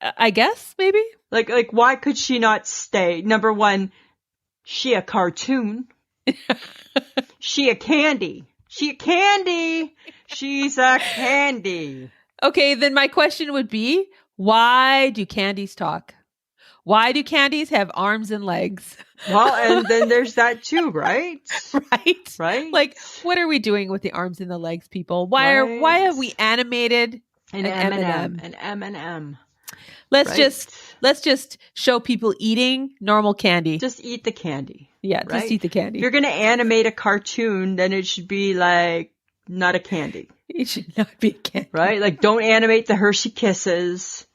I guess, maybe. Like, why could she not stay? Number one, she a cartoon. She a candy. She's a candy. Okay, then my question would be, why do candies talk? Why do candies have arms and legs? Well, and then there's that too, right? Right? Like, what are we doing with the arms and the legs, people? Why have we animated an M&M? An M&M. Let's just show people eating normal candy. Just eat the candy. Yeah, just eat the candy. If you're going to animate a cartoon, then it should be like not a candy. It should not be a candy. Right? Like, don't animate the Hershey Kisses.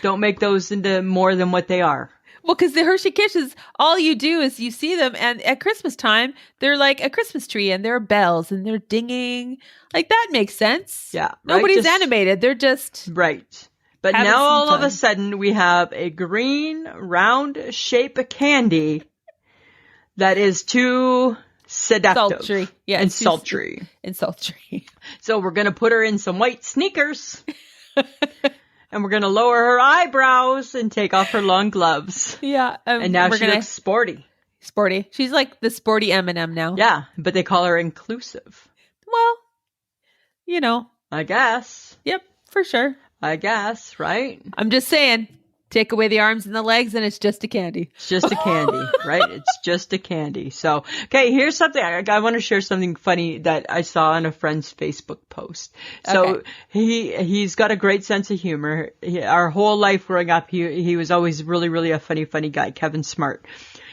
Don't make those into more than what they are. Well, because the Hershey Kisses, all you do is you see them, and at Christmas time, they're like a Christmas tree, and there are bells, and they're dinging. Like, that makes sense. Yeah. Nobody's animated. They're just... Right. But now all of a sudden, we have a green, round shape of candy that is too... seductive. Sultry. Yeah, and sultry. And sultry. So we're going to put her in some white sneakers. And we're going to lower her eyebrows and take off her long gloves. Yeah. And now she looks sporty. Sporty. She's like the sporty M&M now. Yeah. But they call her inclusive. Well, you know. I guess. Yep. For sure. I guess. Right? I'm just saying. Take away the arms and the legs and it's just a candy. It's just a candy, right? It's just a candy. So, okay, here's something. I want to share something funny that I saw on a friend's Facebook post. So he's got a great sense of humor. Our whole life growing up, he was always really, really a funny guy, Kevin Smart.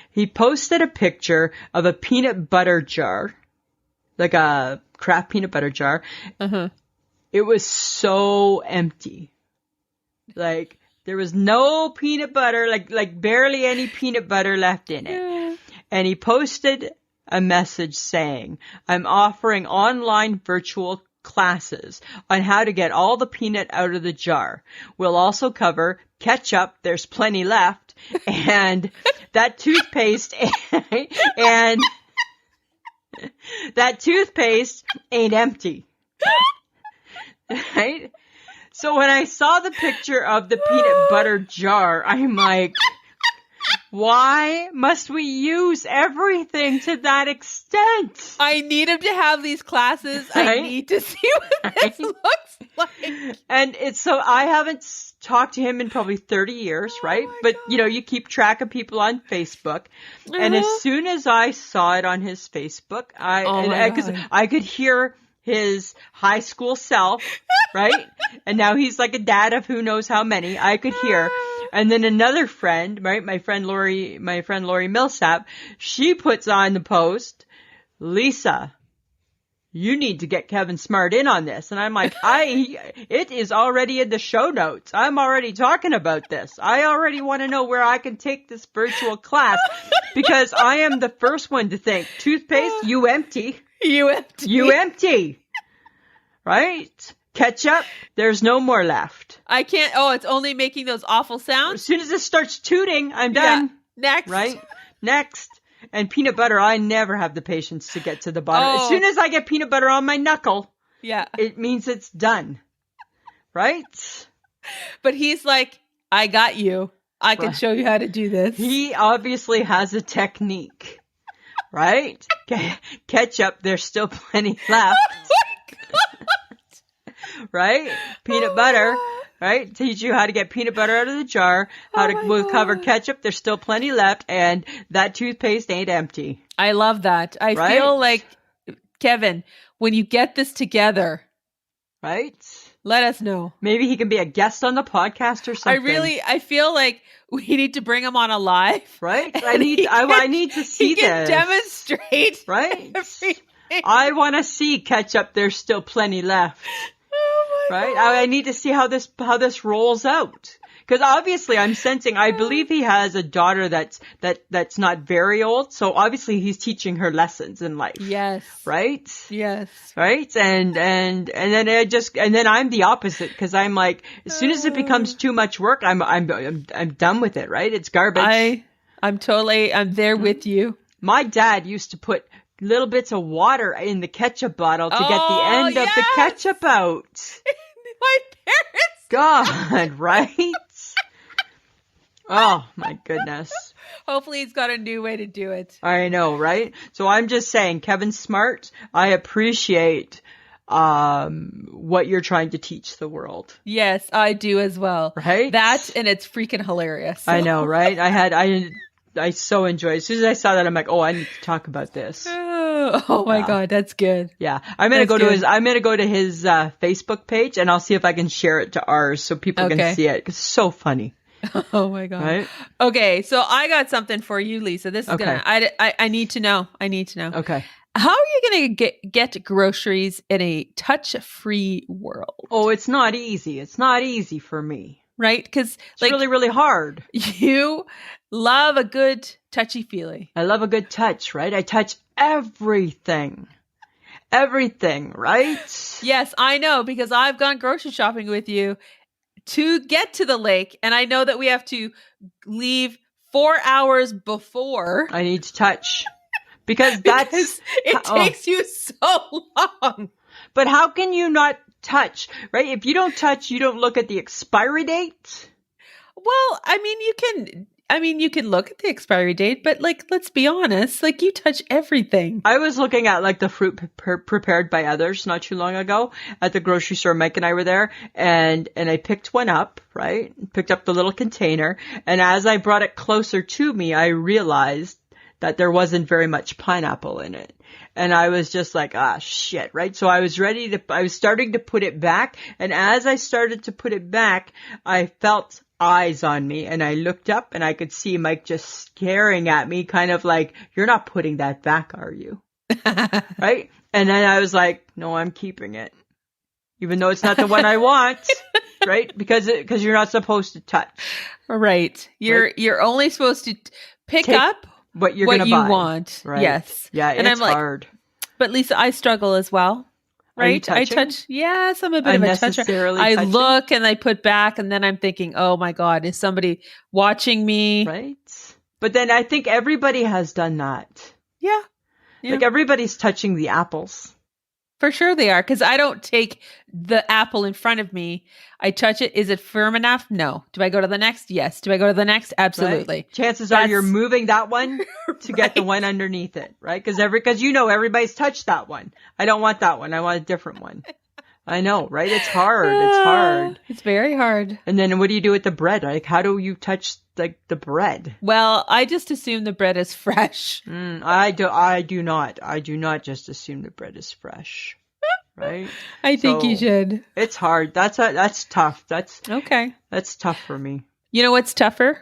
He posted a picture of a peanut butter jar, like a Kraft peanut butter jar. Uh-huh. It was so empty. Like, there was no peanut butter, like barely any peanut butter left in it. Yeah. And he posted a message saying, I'm offering online virtual classes on how to get all the peanut out of the jar. We'll also cover ketchup, there's plenty left, and that toothpaste and that toothpaste ain't empty. Right? So when I saw the picture of the peanut butter jar, I'm like, why must we use everything to that extent? I need him to have these classes. Right? I need to see what this looks like. And it's so I haven't talked to him in probably 30 years, right? But, God. You keep track of people on Facebook. Uh-huh. And as soon as I saw it on his Facebook, I could hear his high school self, right? And now he's like a dad of who knows how many. I could hear. And then another friend, right? My friend Lori Millsap, she puts on the post, Lisa, you need to get Kevin Smart in on this. And I'm like, it is already in the show notes. I'm already talking about this. I already want to know where I can take this virtual class because I am the first one to think, toothpaste, you empty. You empty. Right? Ketchup, there's no more left. I can't. Oh, it's only making those awful sounds? As soon as it starts tooting, I'm done. Yeah. Next. Right? Next. And peanut butter, I never have the patience to get to the bottom. Oh. As soon as I get peanut butter on my knuckle, it means it's done. Right? But he's like, I got you. I can show you how to do this. He obviously has a technique. Right? Ketchup, there's still plenty left. Right? Peanut butter. Right? Teach you how to get peanut butter out of the jar, how to cover ketchup. There's still plenty left, and that toothpaste ain't empty. I love that. I feel like, Kevin, when you get this together, right? Let us know. Maybe he can be a guest on the podcast or something. I feel like we need to bring him on a live. Right? I need to see this. He can demonstrate. Right? I want to see ketchup. There's still plenty left. Right? I need to see how this rolls out. Because obviously I'm sensing, I believe he has a daughter that's not very old. So obviously he's teaching her lessons in life. Yes. Right? Yes. Right? And then I'm the opposite, because I'm like, as soon as it becomes too much work, I'm done with it. Right? It's garbage. I'm there with you. My dad used to put little bits of water in the ketchup bottle to get the end of the ketchup out. My parents. God, right? Oh, my goodness. Hopefully he's got a new way to do it. I know, right? So I'm just saying, Kevin's smart. I appreciate what you're trying to teach the world. Yes, I do as well. Right? That, and it's freaking hilarious. So. I know, right? I so enjoyed it. As soon as I saw that, I'm like, oh, I need to talk about this. Oh my God, that's good. Yeah. I'm going to go to his Facebook page, and I'll see if I can share it to ours so people can see it. It's so funny. Oh my God. Right? Okay. So I got something for you, Lisa. This is I need to know. Okay. How are you going to get groceries in a touch-free world? Oh, it's not easy. It's not easy for me. Right? Because it's really, really hard. You love a good touchy-feely. I love a good touch, right? I touch everything. Everything, right? Yes, I know, because I've gone grocery shopping with you to get to the lake, and I know that we have to leave 4 hours before. I need to touch. Because it takes you so long. But how can you not touch, right? If you don't touch, you don't look at the expiry date. Well, you can look at the expiry date, but let's be honest, you touch everything. I was looking at the fruit prepared by others not too long ago at the grocery store. Mike and I were there, and I picked one up, right? Picked up the little container, and as I brought it closer to me, I realized that there wasn't very much pineapple in it. And I was just like, shit, right? So I was starting to put it back. And as I started to put it back, I felt eyes on me. And I looked up and I could see Mike just staring at me, kind of like, you're not putting that back, are you? Right? And then I was like, no, I'm keeping it. Even though it's not the one I want, right? Because you're not supposed to touch. Right. You're only supposed to pick up what you want. Right. Yes. Yeah, it's hard. But Lisa, I struggle as well. Right? Are you touching? I touch. Yes, I'm a bit of a toucher. I look and I put back, and then I'm thinking, oh my God, is somebody watching me? Right. But then I think everybody has done that. Yeah. Everybody's touching the apples. For sure they are, because I don't take the apple in front of me. I touch it. Is it firm enough? No. Do I go to the next? Yes. Do I go to the next? Absolutely. Right. Chances are you're moving that one to get the one underneath it, right? Because everybody's touched that one. I don't want that one. I want a different one. I know, right? It's hard. It's hard. It's very hard. And then what do you do with the bread? How do you touch the bread? Well, I just assume the bread is fresh. I do not. I do not just assume the bread is fresh. Right? I think you should. It's hard. That's tough. That's okay. That's tough for me. You know what's tougher?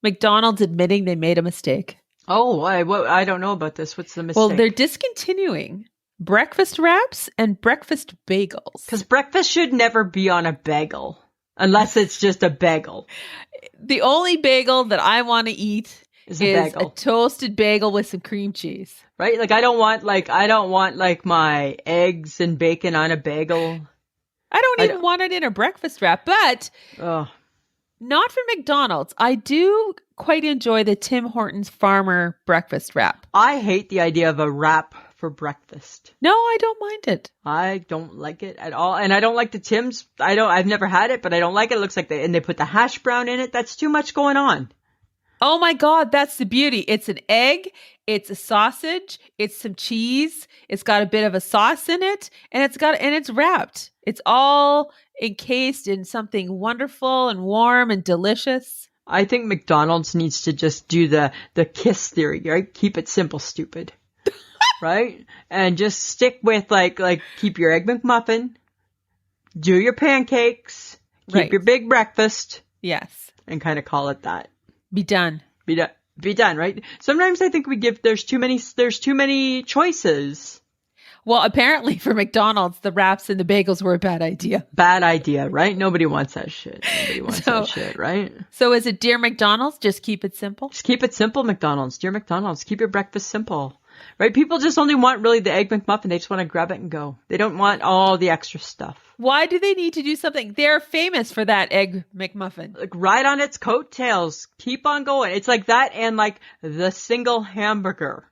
McDonald's admitting they made a mistake. Oh, I don't know about this. What's the mistake? Well, they're discontinuing breakfast wraps and breakfast bagels. Because breakfast should never be on a bagel. Unless it's just a bagel. The only bagel that I want to eat is a toasted bagel with some cream cheese. Right? I don't want my eggs and bacon on a bagel. I don't even want it in a breakfast wrap, but Not from McDonald's. I do quite enjoy the Tim Hortons Farmer breakfast wrap. I hate the idea of a wrap for breakfast. No, I don't mind it. I don't like it at all. And I don't like the Tim's. I've never had it, but I don't like it. It looks like they put the hash brown in it. That's too much going on. Oh my God, that's the beauty. It's an egg, it's a sausage, it's some cheese, it's got a bit of a sauce in it, and it's wrapped. It's all encased in something wonderful and warm and delicious. I think McDonald's needs to just do the KISS theory, right? Keep it simple, stupid. Right? And just stick with like keep your Egg McMuffin, do your pancakes, keep your big breakfast. Yes. And kind of call it that. Be done. Be done, right? Sometimes I think there's too many choices. Well, apparently for McDonald's, the wraps and the bagels were a bad idea. Bad idea, right? Nobody wants that shit. Nobody wants that shit, right? So is it Dear McDonald's? Just keep it simple? Just keep it simple, McDonald's. Dear McDonald's, keep your breakfast simple. Right? People just only want really the Egg McMuffin. They just want to grab it and go. They don't want all the extra stuff. Why do they need to do something? They're famous for that Egg McMuffin. Like ride on its coattails. Keep on going. It's like that and like the single hamburger.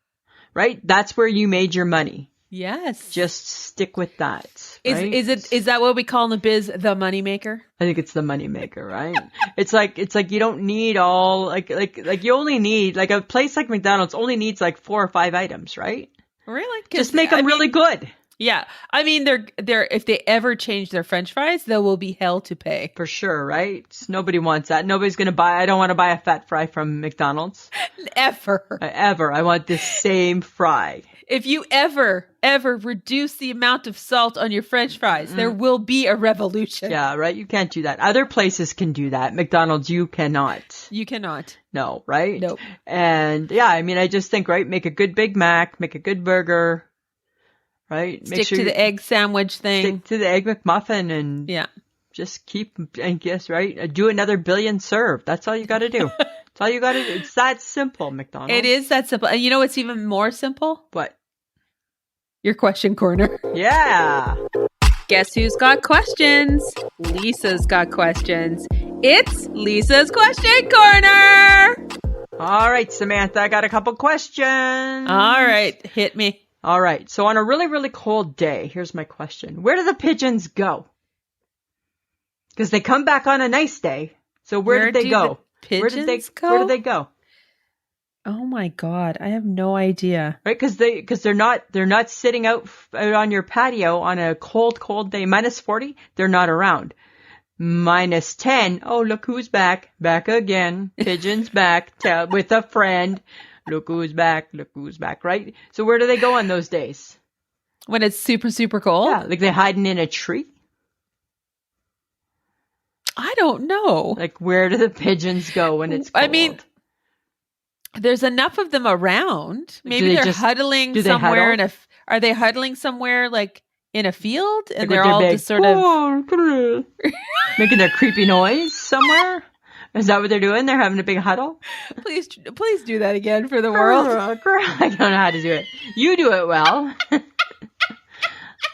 Right? That's where you made your money. Yes. Just stick with that. Right? Is that what we call in the biz the money maker? I think it's the money maker, right? It's like you don't need all like you only need like a place like McDonald's only needs like 4 or 5 items, right? Really? Just make them really good. Yeah. I mean, they're if they ever change their French fries, there will be hell to pay. For sure, right? Nobody wants that. Nobody's going to buy. I don't want to buy a fat fry from McDonald's. Ever. I want this same fry. If you ever reduce the amount of salt on your French fries, there will be a revolution. Yeah, right? You can't do that. Other places can do that. McDonald's, you cannot. You cannot. No, right? Nope. And yeah, I mean, I just think, right? Make a good Big Mac, make a good burger, right? Stick to the egg sandwich thing. Stick to the Egg McMuffin and just keep, I guess, right? Do another billion serve. That's all you got to do. That's all you got to do. It's that simple, McDonald's. It is that simple. And you know what's even more simple? What? Your question corner. Yeah. Guess who's got questions? Lisa's got questions. It's Lisa's question corner. All right, Samantha, I got a couple questions. All right, hit me. All right. So on a really, really cold day, here's my question. Where do the pigeons go? Because they come back on a nice day. So where did they go? Where did they go? Oh my God, I have no idea. Right, because they're not sitting out on your patio on a cold day. -40, they're not around. -10, oh look who's back again. Pigeons back with a friend. Look who's back, right? So where do they go on those days? When it's super, super cold? Yeah, like they're hiding in a tree. I don't know. Like where do the pigeons go when it's cold? I mean, there's enough of them around. Maybe they're huddling somewhere are they huddling somewhere like in a field and they're all just sort of making their creepy noise somewhere? Is that what they're doing? They're having a big huddle? Please do that again for the world. I don't know how to do it. You do it well.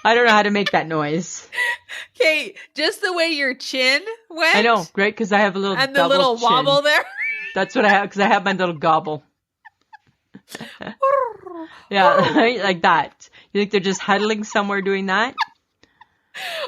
I don't know how to make that noise. Okay, just the way your chin went. I know, great, because I have a little and the little chin. wobble there. That's what I have, because I have my little gobble. Yeah, right, like that. You think they're just huddling somewhere doing that?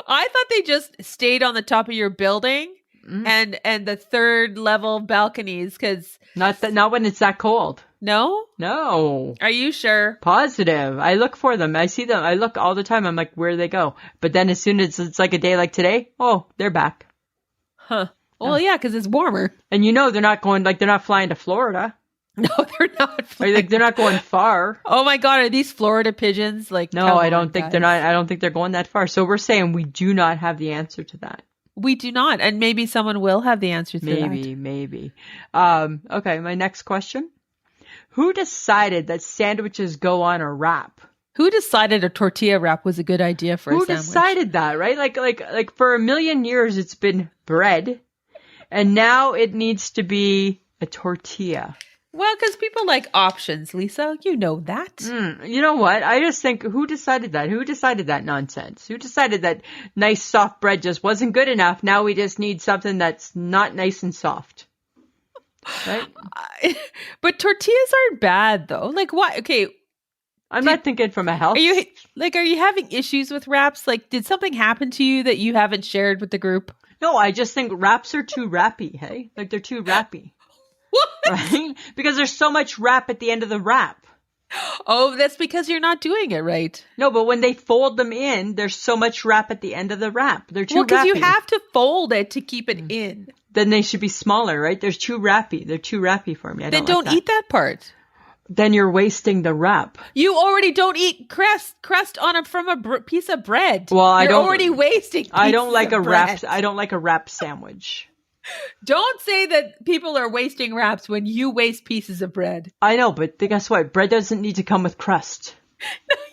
I thought they just stayed on the top of your building and the third level balconies, because not when it's that cold. No? No. Are you sure? Positive. I look for them. I see them. I look all the time. I'm like, where do they go? But then as soon as it's like a day like today, oh, they're back. Huh. Well, yeah, because it's warmer. And they're not going, like, they're not flying to Florida. No, they're not. They're not going far. Oh my God, are these Florida pigeons? Like, no, I don't think they're not. I don't think they're going that far. So we're saying we do not have the answer to that. We do not, and maybe someone will have the answer to that. Maybe. Okay, my next question: who decided that sandwiches go on a wrap? Who decided a tortilla wrap was a good idea for a sandwich? Who decided that? Right? Like for a million years, it's been bread, and now it needs to be a tortilla. Well, because people like options, Lisa. You know that. You know what? I just think, who decided that? Who decided that nonsense? Who decided that nice soft bread just wasn't good enough? Now we just need something that's not nice and soft. Right? But tortillas aren't bad, though. Like, what? Okay. I'm not thinking from a health. Are you having issues with wraps? Like, did something happen to you that you haven't shared with the group? No, I just think wraps are too wrappy, hey? Like, they're too wrappy. What? Right? Because there's so much wrap at the end of the wrap. Oh, that's because you're not doing it right. No, but when they fold them in, there's so much wrap at the end of the wrap. They're too wrappy. Well, because you have to fold it to keep it in. Then they should be smaller, right? They're too wrappy. They're too wrappy for me. Then don't eat that part. Then you're wasting the wrap. You already don't eat crust from a piece of bread. Well, you're already wasting. I don't like a wrap. I don't like a wrap sandwich. Don't say that people are wasting wraps when you waste pieces of bread. I know, but guess what? Bread doesn't need to come with crust.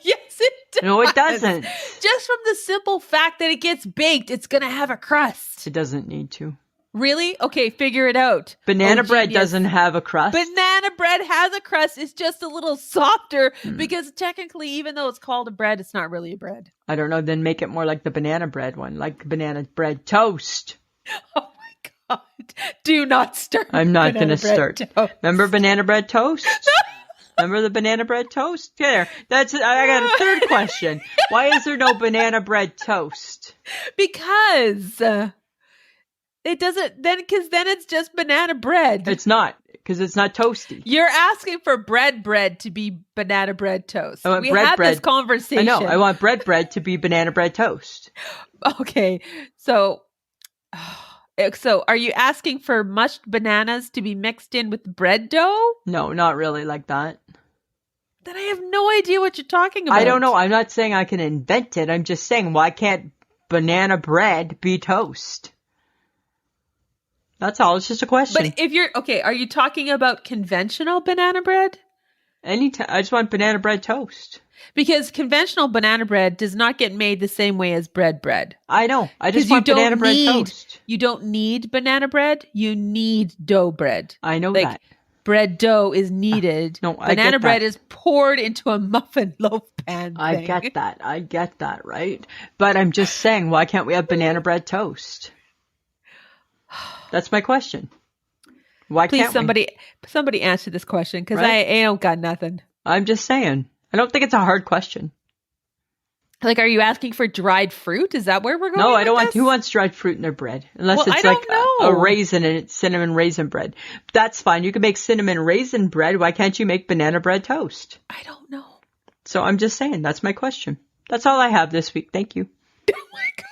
Yes, it does. No, it doesn't. Just from the simple fact that it gets baked, it's going to have a crust. It doesn't need to. Really? Okay, figure it out. Banana bread doesn't have a crust. Banana bread has a crust. It's just a little softer because technically, even though it's called a bread, it's not really a bread. I don't know. Then make it more like the banana bread one, like banana bread toast. Oh my God. Do not start. I'm not going to start. Toast. Remember banana bread toast? Remember the banana bread toast? There. I got a third question. Why is there no banana bread toast? Because... it doesn't because then it's just banana bread. It's not because it's not toasty. You're asking for bread to be banana bread toast. I want this conversation. I know. I want bread to be banana bread toast. Okay. So are you asking for mushed bananas to be mixed in with bread dough? No, not really like that. Then I have no idea what you're talking about. I don't know. I'm not saying I can invent it. I'm just saying, why can't banana bread be toast? That's all. It's just a question. But if you're okay, are you talking about conventional banana bread? Anytime. I just want banana bread toast. Because conventional banana bread does not get made the same way as bread. I know. I just want banana bread toast. You don't need banana bread. You need dough bread. I know that. Bread dough is needed. No, banana bread is poured into a muffin loaf pan. I get that, right? But I'm just saying, why can't we have banana bread toast? That's my question. Why can't somebody answer this question because I don't got nothing. I'm just saying. I don't think it's a hard question. Like, are you asking for dried fruit? Is that where we're going? No, I don't want. Who wants dried fruit in their bread? Unless it's like a raisin and it's cinnamon raisin bread. That's fine. You can make cinnamon raisin bread. Why can't you make banana bread toast? I don't know. So I'm just saying. That's my question. That's all I have this week. Thank you. Oh my God.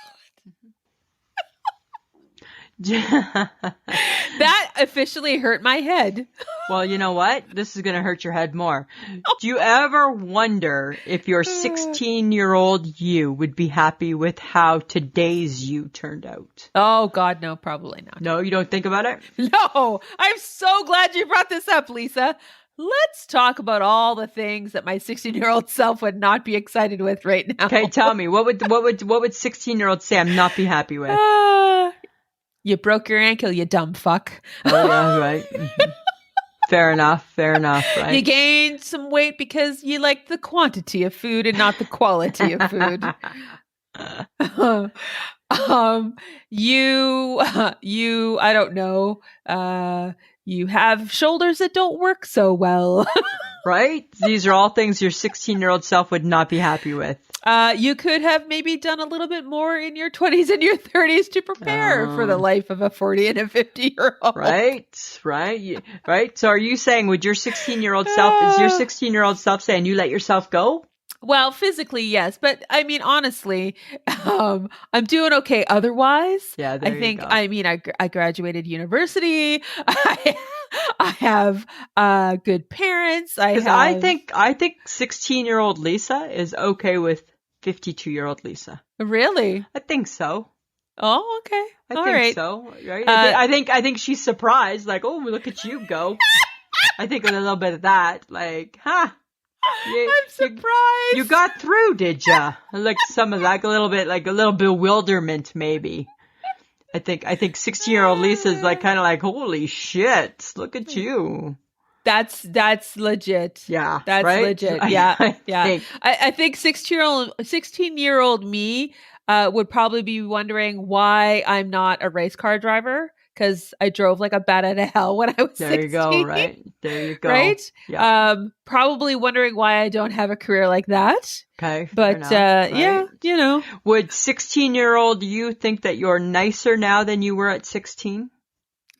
That officially hurt my head. Well, you know what? This is going to hurt your head more. Do you ever wonder if your 16-year-old you would be happy with how today's you turned out? Oh, God, no, probably not. No, you don't think about it? No, I'm so glad you brought this up, Lisa. Let's talk about all the things that my 16-year-old self would not be excited with right now. Okay, tell me, what would 16-year-old Sam not be happy with? You broke your ankle, you dumb fuck. Oh, yeah, right. Mm-hmm. Fair enough, right? You gained some weight because you like the quantity of food and not the quality of food. I don't know. You have shoulders that don't work so well. Right? These are all things your 16-year-old self would not be happy with. You could have maybe done a little bit more in your 20s and your 30s to prepare for the life of a 40 and a 50-year-old. Right. So are you saying is your 16-year-old self saying you let yourself go? Well, physically, yes. But I mean, honestly, I'm doing okay otherwise. Yeah, there you go. I mean, I graduated university. I have good parents. I think 16-year-old Lisa is okay with 52-year-old Lisa. Really? I think so. Oh, okay. I think so. Right? I think she's surprised. Like, oh, look at you go. I think a little bit of that. Like, huh? I'm surprised. You got through, did ya? Like some of that, a little bit bewilderment, maybe. I think 16-year-old Lisa's like kind of like, holy shit, look at you. That's legit. Yeah. That's right? legit. Yeah. Think. I think 16-year-old me would probably be wondering why I'm not a race car driver, because I drove like a bat out of hell when I was 16. There you go, right? There you go. Right? Yeah. Probably wondering why I don't have a career like that. Okay. But enough, right? yeah, you know. Would 16-year-old you think that you're nicer now than you were at 16?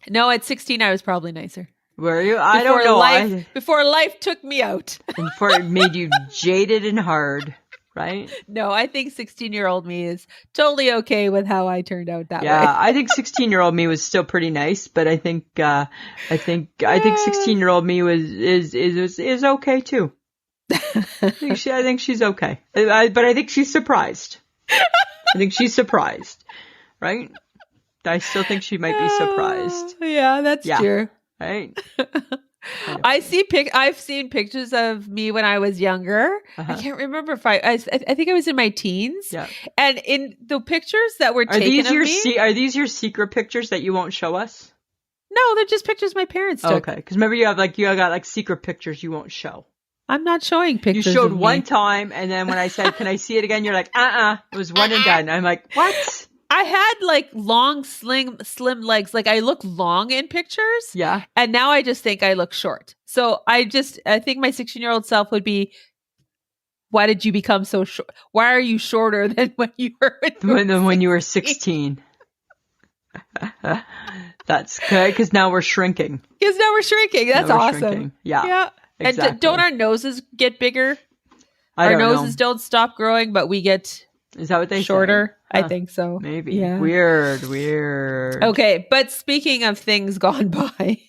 No, at 16 I was probably nicer. Were you? I don't know. Before life took me out. And before it made you jaded and hard, right? No, I think 16-year-old me is totally okay with how I turned out that way. Yeah, I think 16-year-old me was still pretty nice, but I think 16-year-old me is okay too. I think she's okay. But I think she's surprised. I think she's surprised, right? I still think she might be surprised. Yeah, that's true. Right? I've seen pictures of me when I was younger. I can't remember if I think I was in my teens. Yeah. And in the pictures that were taken of me, are these your secret pictures that you won't show us? No, they're just pictures my parents took. Okay, because remember you got secret pictures you won't show. I'm not showing pictures. You showed one time, and then when I said, "Can I see it again?" You're like, it was one and done. I'm like, what? I had like long, slim legs. Like I look long in pictures. Yeah. And now I just think I look short. So I think my 16-year-old self would be, why did you become so short? Why are you shorter than when you were when you were 16? That's good, because now we're shrinking. That's awesome. Shrinking. Yeah. Yeah. Exactly. And don't our noses get bigger? Our noses don't stop growing, but we get... Is that what they shorter? say? I think so. Maybe. Yeah. Weird. Okay, but speaking of things gone by,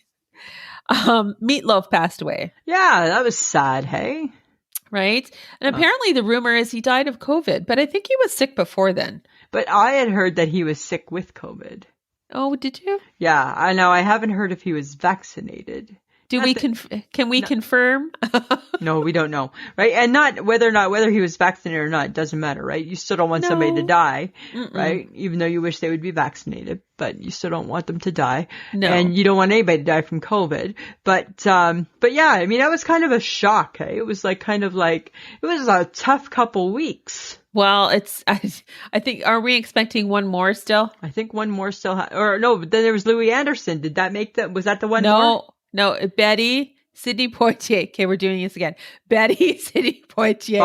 Meatloaf passed away. Yeah, that was sad, hey? Right? And apparently the rumor is he died of COVID, but I think he was sick before then. But I had heard that he was sick with COVID. Oh, did you? Yeah, I know. I haven't heard if he was vaccinated. Can we confirm? No, we don't know, right? And not whether he was vaccinated or not, it doesn't matter, right? You still don't want somebody to die, right? Even though you wish they would be vaccinated, but you still don't want them to die. No. And you don't want anybody to die from COVID. But yeah, I mean, that was kind of a shock, hey? It was it was a tough couple weeks. Well, I think, are we expecting one more still? I think one more still, or no, but then there was Louis Anderson. Did that make was that the one more? No, Betty, Sidney Poitier. Okay, we're doing this again. Betty, Sidney Poitier.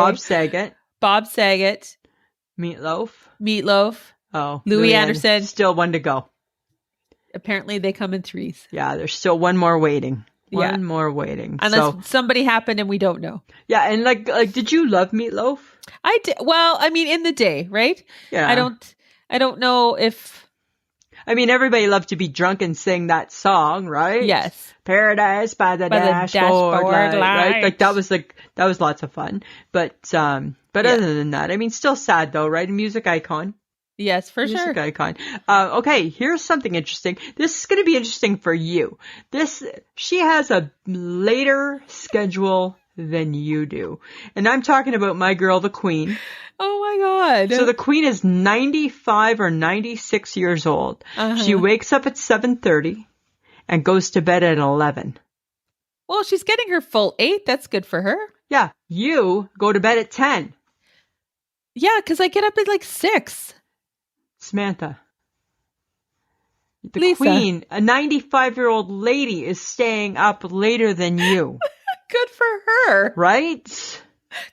Bob Saget. Meatloaf. Oh. Louis Anderson. Still one to go. Apparently they come in threes. Yeah, there's still one more waiting. One more waiting. Unless somebody happened and we don't know. Yeah, and like did you love Meatloaf? I did. Well, I mean, in the day, right? Yeah. I don't know if... I mean, everybody loved to be drunk and sing that song, right? Yes. Paradise by the dashboard light, right? Like that was lots of fun. But other than that, I mean, still sad though, right? A music icon. Yes, for sure. Music icon. Okay, here's something interesting. This is going to be interesting for you. She has a later schedule than you do. And I'm talking about my girl, the Queen. Oh my God. So the Queen is 95 or 96 years old. She wakes up at 7:30 and goes to bed at 11. Well, she's getting her full 8. That's good for her. Yeah. You go to bed at 10. Yeah, because I get up at like 6. Samantha. The Queen, a 95-year-old lady, is staying up later than you. Good for her. Right?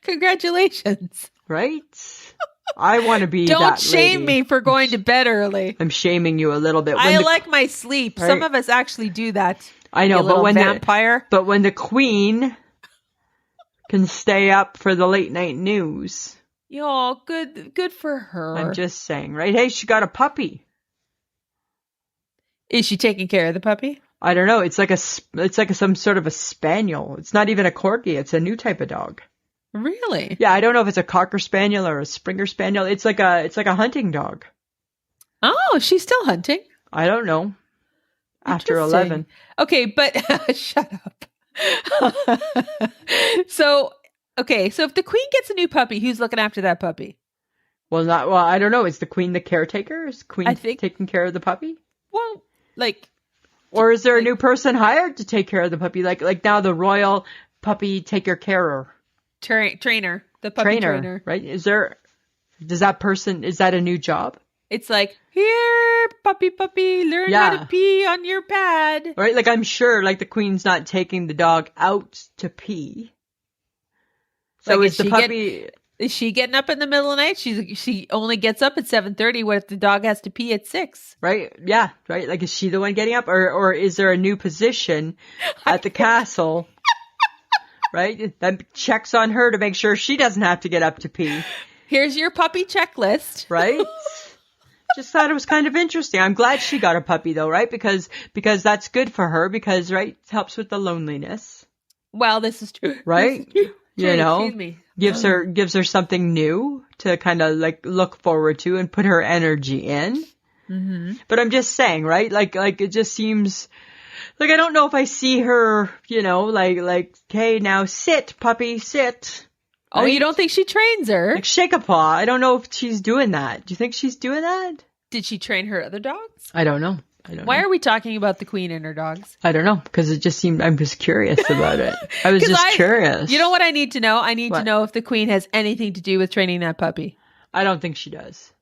Congratulations. Right? I want to be Don't that shame lady. me for going to bed early. I'm shaming you a little bit. I like my sleep. Right? Some of us actually do that. I know, but when the Queen can stay up for the late night news. Yo, good for her. I'm just saying, right? Hey, she got a puppy. Is she taking care of the puppy? I don't know. It's like some sort of a spaniel. It's not even a corgi. It's a new type of dog. Really? Yeah, I don't know if it's a Cocker Spaniel or a Springer Spaniel. It's like a hunting dog. Oh, she's still hunting? I don't know. After 11. Okay, but shut up. So if the Queen gets a new puppy, who's looking after that puppy? Well, I don't know. Is the Queen the caretaker? Is Queen taking care of the puppy? Well, like Or is there a new person hired to take care of the puppy? Like now the royal puppy taker carer. Trainer. The puppy trainer. Right? Is that a new job? It's like, here, puppy, learn how to pee on your pad. Right? Like, I'm sure, like, the queen's not taking the dog out to pee. So like, is the puppy... Is she getting up in the middle of the night? She only gets up at 7:30. What if the dog has to pee at 6? Right? Yeah. Right? Like, is she the one getting up? Or is there a new position at the castle? Right? That checks on her to make sure she doesn't have to get up to pee. Here's your puppy checklist. Right? Just thought it was kind of interesting. I'm glad she got a puppy though, right? Because that's good for her because, right, it helps with the loneliness. Well, this is true. Right? You know, excuse me. gives her something new to kind of like look forward to and put her energy in. Mm-hmm. But I'm just saying, right? Like it just seems like I don't know if I see her, you know, like, hey, now sit, puppy, sit. Oh, right? You don't think she trains her? Like shake a paw. I don't know if she's doing that. Do you think she's doing that? Did she train her other dogs? I don't know. Why are we talking about the queen and her dogs? I don't know, because it just seemed, I'm just curious about it. I was just curious. You know what I need to know? I need to know if the queen has anything to do with training that puppy. I don't think she does.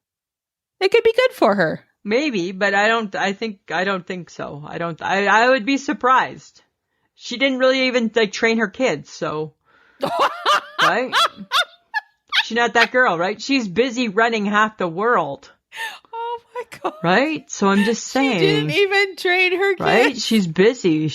It could be good for her. Maybe, but I don't think so. I would be surprised. She didn't really even like train her kids, so. Right? She's not that girl, right? She's busy running half the world. Oh my God. Right? So I'm just saying. She didn't even train her kids. Right? She's busy.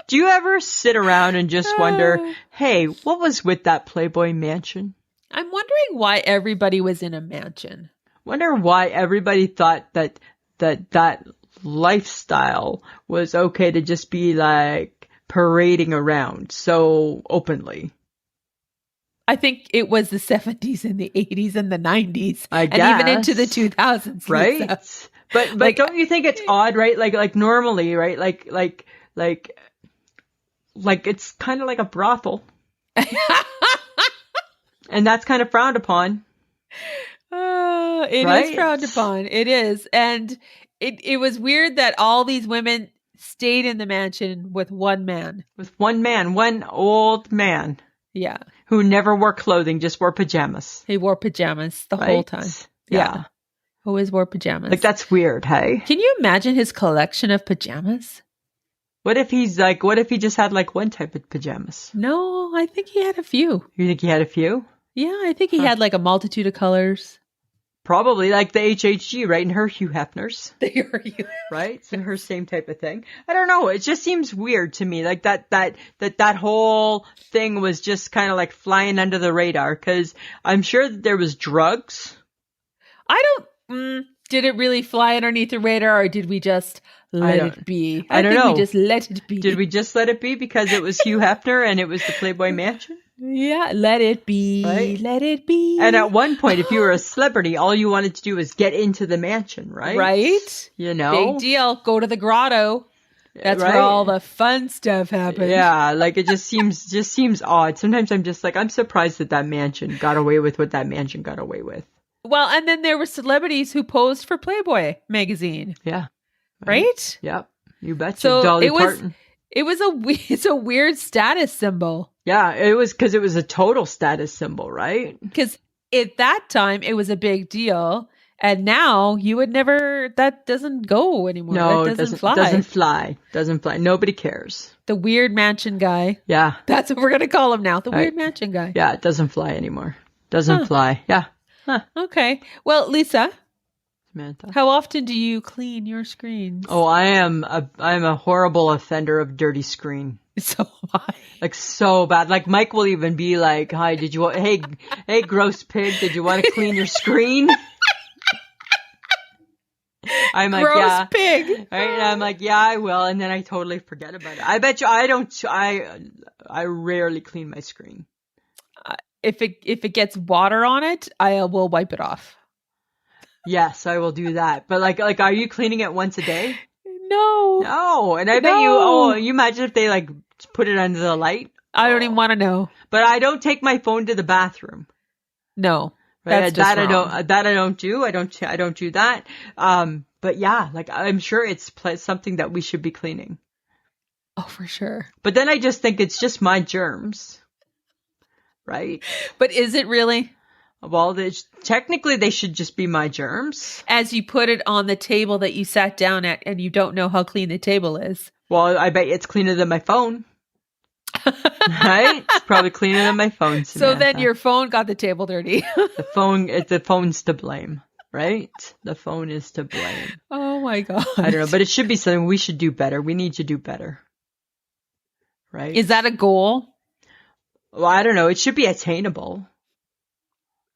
Do you ever sit around and just wonder, hey, what was with that Playboy mansion? I'm wondering why everybody was in a mansion. Wonder why everybody thought that lifestyle was okay to just be like parading around so openly. I think it was the 70s and the 80s and the 90s. I guess. And even into the 2000s. Right? Lisa. But like, don't you think it's odd, right? Like normally, right? Like it's kind of like a brothel. And that's kind of frowned upon. It right? is frowned upon. It is. And it was weird that all these women stayed in the mansion with one man. With one man, one old man. Yeah. Who never wore clothing, just wore pajamas. He wore pajamas the whole time. Yeah. Always wore pajamas. Like, that's weird, hey? Can you imagine his collection of pajamas? What if he just had like one type of pajamas? No, I think he had a few. You think he had a few? Yeah, I think he had like a multitude of colors. Probably like the HHG, right? And her Hugh Hefners. Right? It's her same type of thing. I don't know. It just seems weird to me. Like that whole thing was just kind of like flying under the radar. Cause I'm sure that there was drugs. Did it really fly underneath the radar or did we just let it be? I don't know. We just let it be. Did we just let it be because it was Hugh Hefner and it was the Playboy Mansion? Yeah, let it be. Right? Let it be. And at one point, if you were a celebrity, all you wanted to do was get into the mansion, right? Right? You know? Big deal. Go to the grotto. That's where all the fun stuff happens. Yeah, like it just seems odd. Sometimes I'm just like, I'm surprised that mansion got away with what that mansion got away with. Well, and then there were celebrities who posed for Playboy magazine. Yeah. Right? Yep. You betcha. So Dolly Parton. It's a weird status symbol. Yeah, it was because it was a total status symbol, right? Because at that time, it was a big deal. And now you would never, that doesn't go anymore. No, that doesn't fly. Doesn't fly. Nobody cares. The weird mansion guy. Yeah. That's what we're going to call him now. The weird mansion guy. Yeah, it doesn't fly anymore. Doesn't fly. Yeah. Huh. Okay. Well, Lisa. Samantha. How often do you clean your screens? Oh, I'm a horrible offender of dirty screen. So am I. Like so bad. Like Mike will even be like, "Hi, hey, gross pig, did you want to clean your screen?" I'm like, gross yeah. pig. Right? And I'm like, yeah, I will. And then I totally forget about it. I bet you I rarely clean my screen. If it gets water on it, I will wipe it off. Yes, I will do that. But like, are you cleaning it once a day? No. And I bet you imagine if they like put it under the light. I don't even want to know. But I don't take my phone to the bathroom. No. Right? That's just wrong. I don't do. I don't do that. But yeah, like I'm sure it's something that we should be cleaning. Oh, for sure. But then I just think it's just my germs. Right? But is it really? Well, technically they should just be my germs. As you put it on the table that you sat down at and you don't know how clean the table is. Well, I bet it's cleaner than my phone. Right? It's probably cleaner than my phone, Samantha. So then your phone got the table dirty. The phone's to blame, right? The phone is to blame. Oh my God. I don't know, but it should be something we should do better. We need to do better. Right? Is that a goal? Well, I don't know. It should be attainable.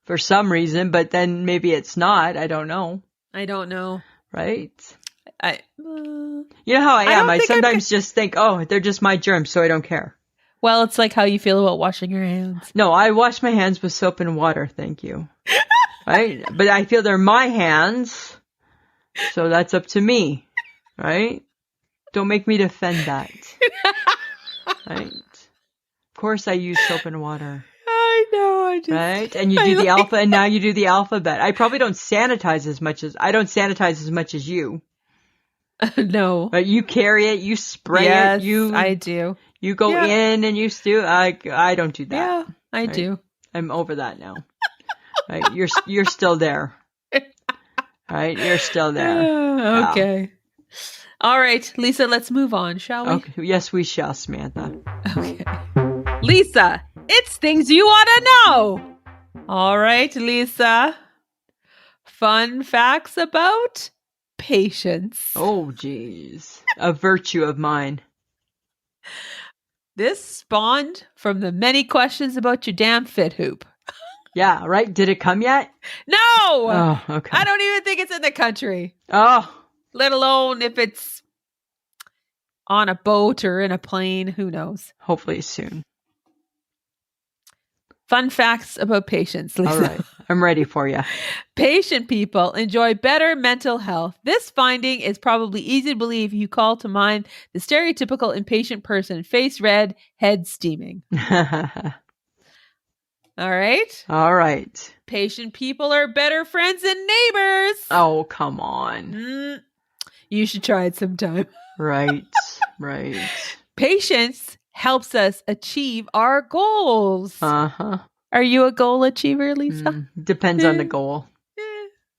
For some reason, but then maybe it's not. I don't know. Right? You know how I am. I sometimes just think, oh, they're just my germs, so I don't care. Well, it's like how you feel about washing your hands. No, I wash my hands with soap and water. Thank you. Right? But I feel they're my hands, so that's up to me. Right? Don't make me defend that. Right? Of course I use soap and water. I know. Right? And you do the alpha, and now you do the alphabet. I probably don't sanitize as much as you. No. But you carry it, you spray it. Yes, I do. You go in and you stew. I don't do that. Yeah, I do. I'm over that now. Right? You're still there. Right? You're still there. Okay. Yeah. All right, Lisa, let's move on, shall we? Okay. Yes, we shall, Samantha. Okay. Lisa, it's things you ought to know. All right, Lisa. Fun facts about patience. Oh, geez. A virtue of mine. This spawned from the many questions about your damn fit hoop. Yeah, right? Did it come yet? No! Oh, okay. I don't even think it's in the country. Oh. Let alone if it's on a boat or in a plane. Who knows? Hopefully soon. Fun facts about patience, Lisa. All right. I'm ready for you. Patient people enjoy better mental health. This finding is probably easy to believe if you call to mind the stereotypical impatient person, face red, head steaming. All right? All right. Patient people are better friends than neighbors. Oh, come on. You should try it sometime. Right. Patience helps us achieve our goals. Uh-huh. Are you a goal achiever, Lisa? Depends on the goal.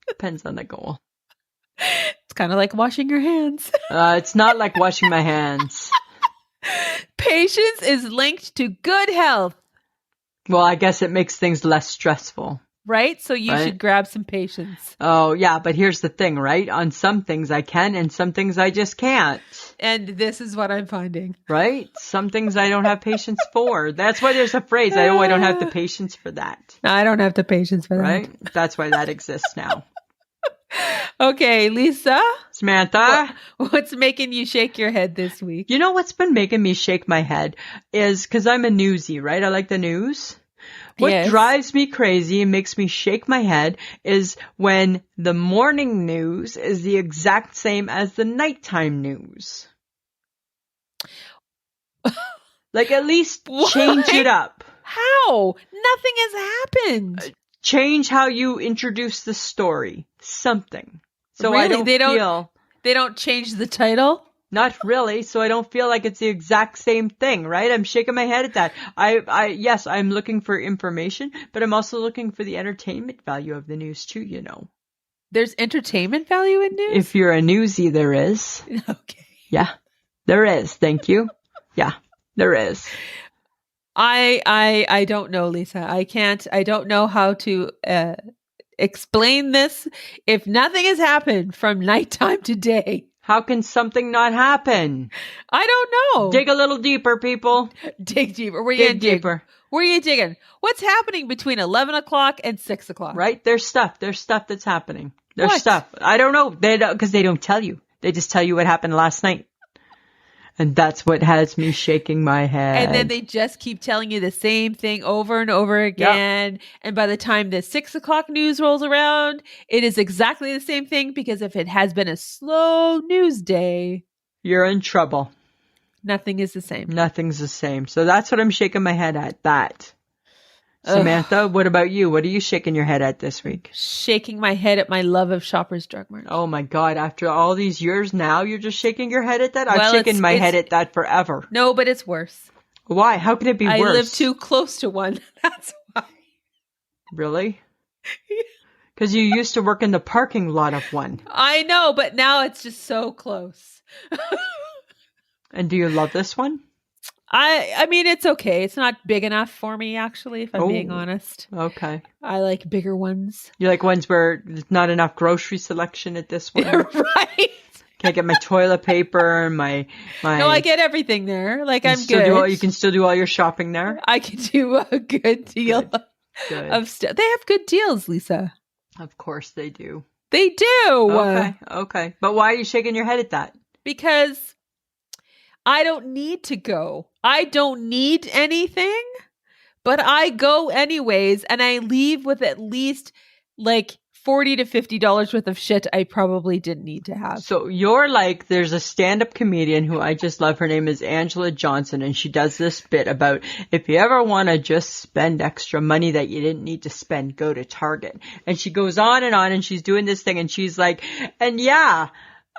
Depends on the goal. It's kind of like washing your hands. It's not like washing my hands. Patience is linked to good health. Well, I guess it makes things less stressful. Right? So you should grab some patience. Oh, yeah. But here's the thing, right? On some things I can and some things I just can't. And this is what I'm finding. Right? Some things I don't have patience for. That's why there's a phrase, I don't have the patience for that. I don't have the patience for that. Right? That's why that exists now. Okay, Lisa. Samantha. What's making you shake your head this week? You know what's been making me shake my head is because I'm a newsie, right? I like the news. What drives me crazy and makes me shake my head is when the morning news is the exact same as the nighttime news. Like, at least change it up. How? Nothing has happened. Change how you introduce the story. Something. So really? They don't change the title? Not really, so I don't feel like it's the exact same thing, right? I'm shaking my head at that. Yes, I'm looking for information, but I'm also looking for the entertainment value of the news too, you know. There's entertainment value in news? If you're a newsie, there is. Okay. Yeah, there is. Thank you. Yeah, there is. I don't know, Lisa. I don't know how to explain this. If nothing has happened from nighttime to day. How can something not happen? I don't know. Dig a little deeper, people. Dig deeper. Dig deeper. Where are you digging? What's happening between 11 o'clock and 6 o'clock? Right? There's stuff that's happening. There's stuff. I don't know. Because they don't tell you. They just tell you what happened last night. And that's what has me shaking my head. And then they just keep telling you the same thing over and over again. Yep. And by the time the 6 o'clock news rolls around, it is exactly the same thing, because if it has been a slow news day, you're in trouble. Nothing is the same. Nothing's the same. So that's what I'm shaking my head at, that. Samantha, what about you? What are you shaking your head at this week? Shaking my head at my love of Shoppers Drug Mart. Oh my God. After all these years now, you're just shaking your head at that? I've shaken my head at that forever. No, but it's worse. Why? How can it be worse? I live too close to one. That's why. Really? Because you used to work in the parking lot of one. I know, but now it's just so close. And do you love this one? I mean, it's okay. It's not big enough for me, actually, if I'm being honest. Okay. I like bigger ones. You like ones where there's not enough grocery selection at this one? Right. Can't get my toilet paper and my. No, I get everything there. Like, I'm good. You can still do all your shopping there? I can do a good deal of stuff. They have good deals, Lisa. Of course they do. They do. Okay. But why are you shaking your head at that? Because I don't need to go. I don't need anything, but I go anyways, and I leave with at least like $40 to $50 worth of shit I probably didn't need to have. So you're like, there's a stand-up comedian who I just love. Her name is Angela Johnson, and she does this bit about if you ever want to just spend extra money that you didn't need to spend, go to Target. And she goes on, and she's doing this thing, and she's like, and yeah,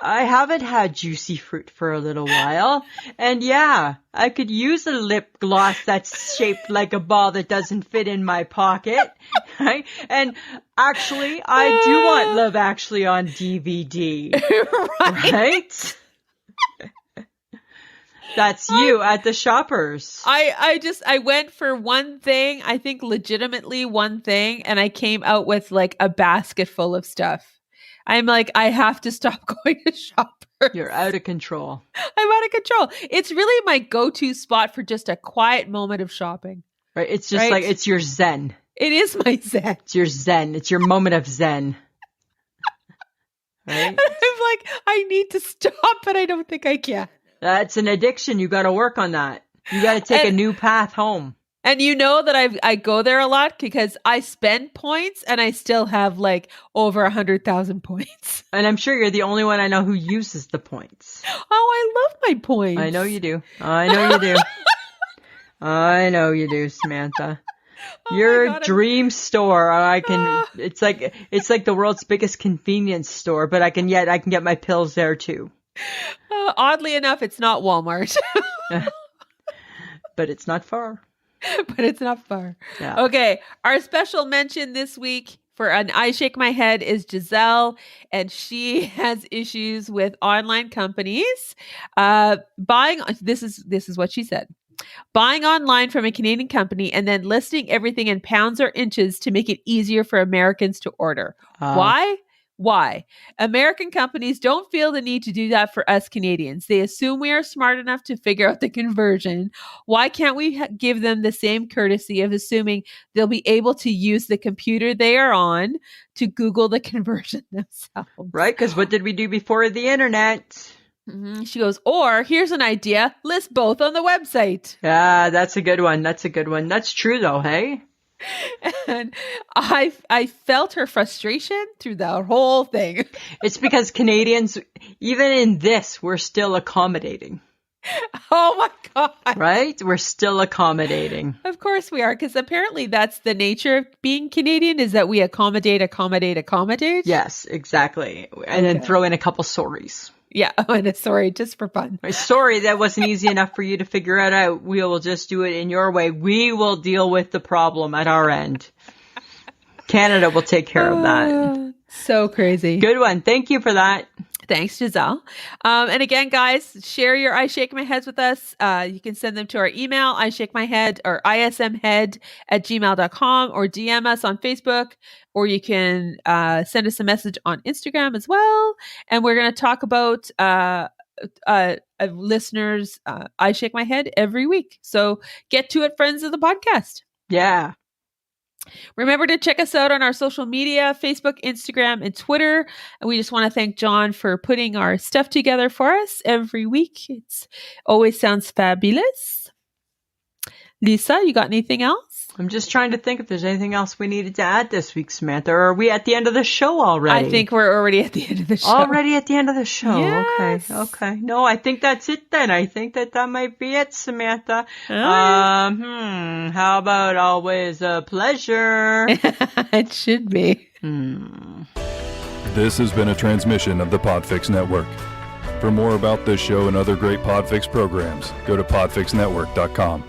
I haven't had juicy fruit for a little while. And yeah, I could use a lip gloss that's shaped like a ball that doesn't fit in my pocket. Right? And actually, I do want Love Actually on DVD. Right? That's you at the Shoppers. I went for one thing, I think legitimately one thing, and I came out with like a basket full of stuff. I'm like, I have to stop going to Shoppers. You're out of control. I'm out of control. It's really my go-to spot for just a quiet moment of shopping. Right. It's just like, it's your zen. It is my zen. It's your zen. It's your moment of zen. Right? And I'm like, I need to stop, but I don't think I can. That's an addiction. You got to work on that. You got to take a new path home. And you know that I go there a lot because I spend points and I still have like over 100,000 points. And I'm sure you're the only one I know who uses the points. Oh, I love my points. I know you do. I know you do. I know you do, Samantha. Your dream store. It's like the world's biggest convenience store, but I can get my pills there too. Oddly enough, it's not Walmart. But it's not far. But it's not far. Yeah. Okay. Our special mention this week for an I Shake My Head is Giselle, and she has issues with online companies. This is what she said. Buying online from a Canadian company and then listing everything in pounds or inches to make it easier for Americans to order. Why? American companies don't feel the need to do that for us Canadians. They assume we are smart enough to figure out the conversion. Why can't we give them the same courtesy of assuming they'll be able to use the computer they are on to Google the conversion themselves? Right? Because what did we do before the internet? Mm-hmm. She goes, or here's an idea, list both on the website. Yeah, that's a good one. That's true though, hey? And I felt her frustration through the whole thing. It's because Canadians, even in this, we're still accommodating. Oh my God. Right? We're still accommodating. Of course we are, because apparently that's the nature of being Canadian, is that we accommodate. Yes, exactly. And then throw in a couple sorries. Yeah, and sorry, just for fun. Sorry, that wasn't easy enough for you to figure it out. We will just do it in your way. We will deal with the problem at our end. Canada will take care of that. So crazy. Good one. Thank you for that. Thanks, Giselle. And again, guys, share your I Shake My Heads with us. You can send them to our email, ishakemyhead or ismhead@gmail.com, or DM us on Facebook, or you can send us a message on Instagram as well. And we're going to talk about listeners' I Shake My Head every week. So get to it, friends of the podcast. Yeah. Remember to check us out on our social media, Facebook, Instagram, and Twitter. And we just want to thank John for putting our stuff together for us every week. It's always sounds fabulous. Lisa, you got anything else? I'm just trying to think if there's anything else we needed to add this week, Samantha. Or are we at the end of the show already? I think we're already at the end of the show. Already at the end of the show. Yes. Okay. No, I think that's it then. I think that might be it, Samantha. How about always a pleasure? It should be. This has been a transmission of the Podfix Network. For more about this show and other great Podfix programs, go to podfixnetwork.com.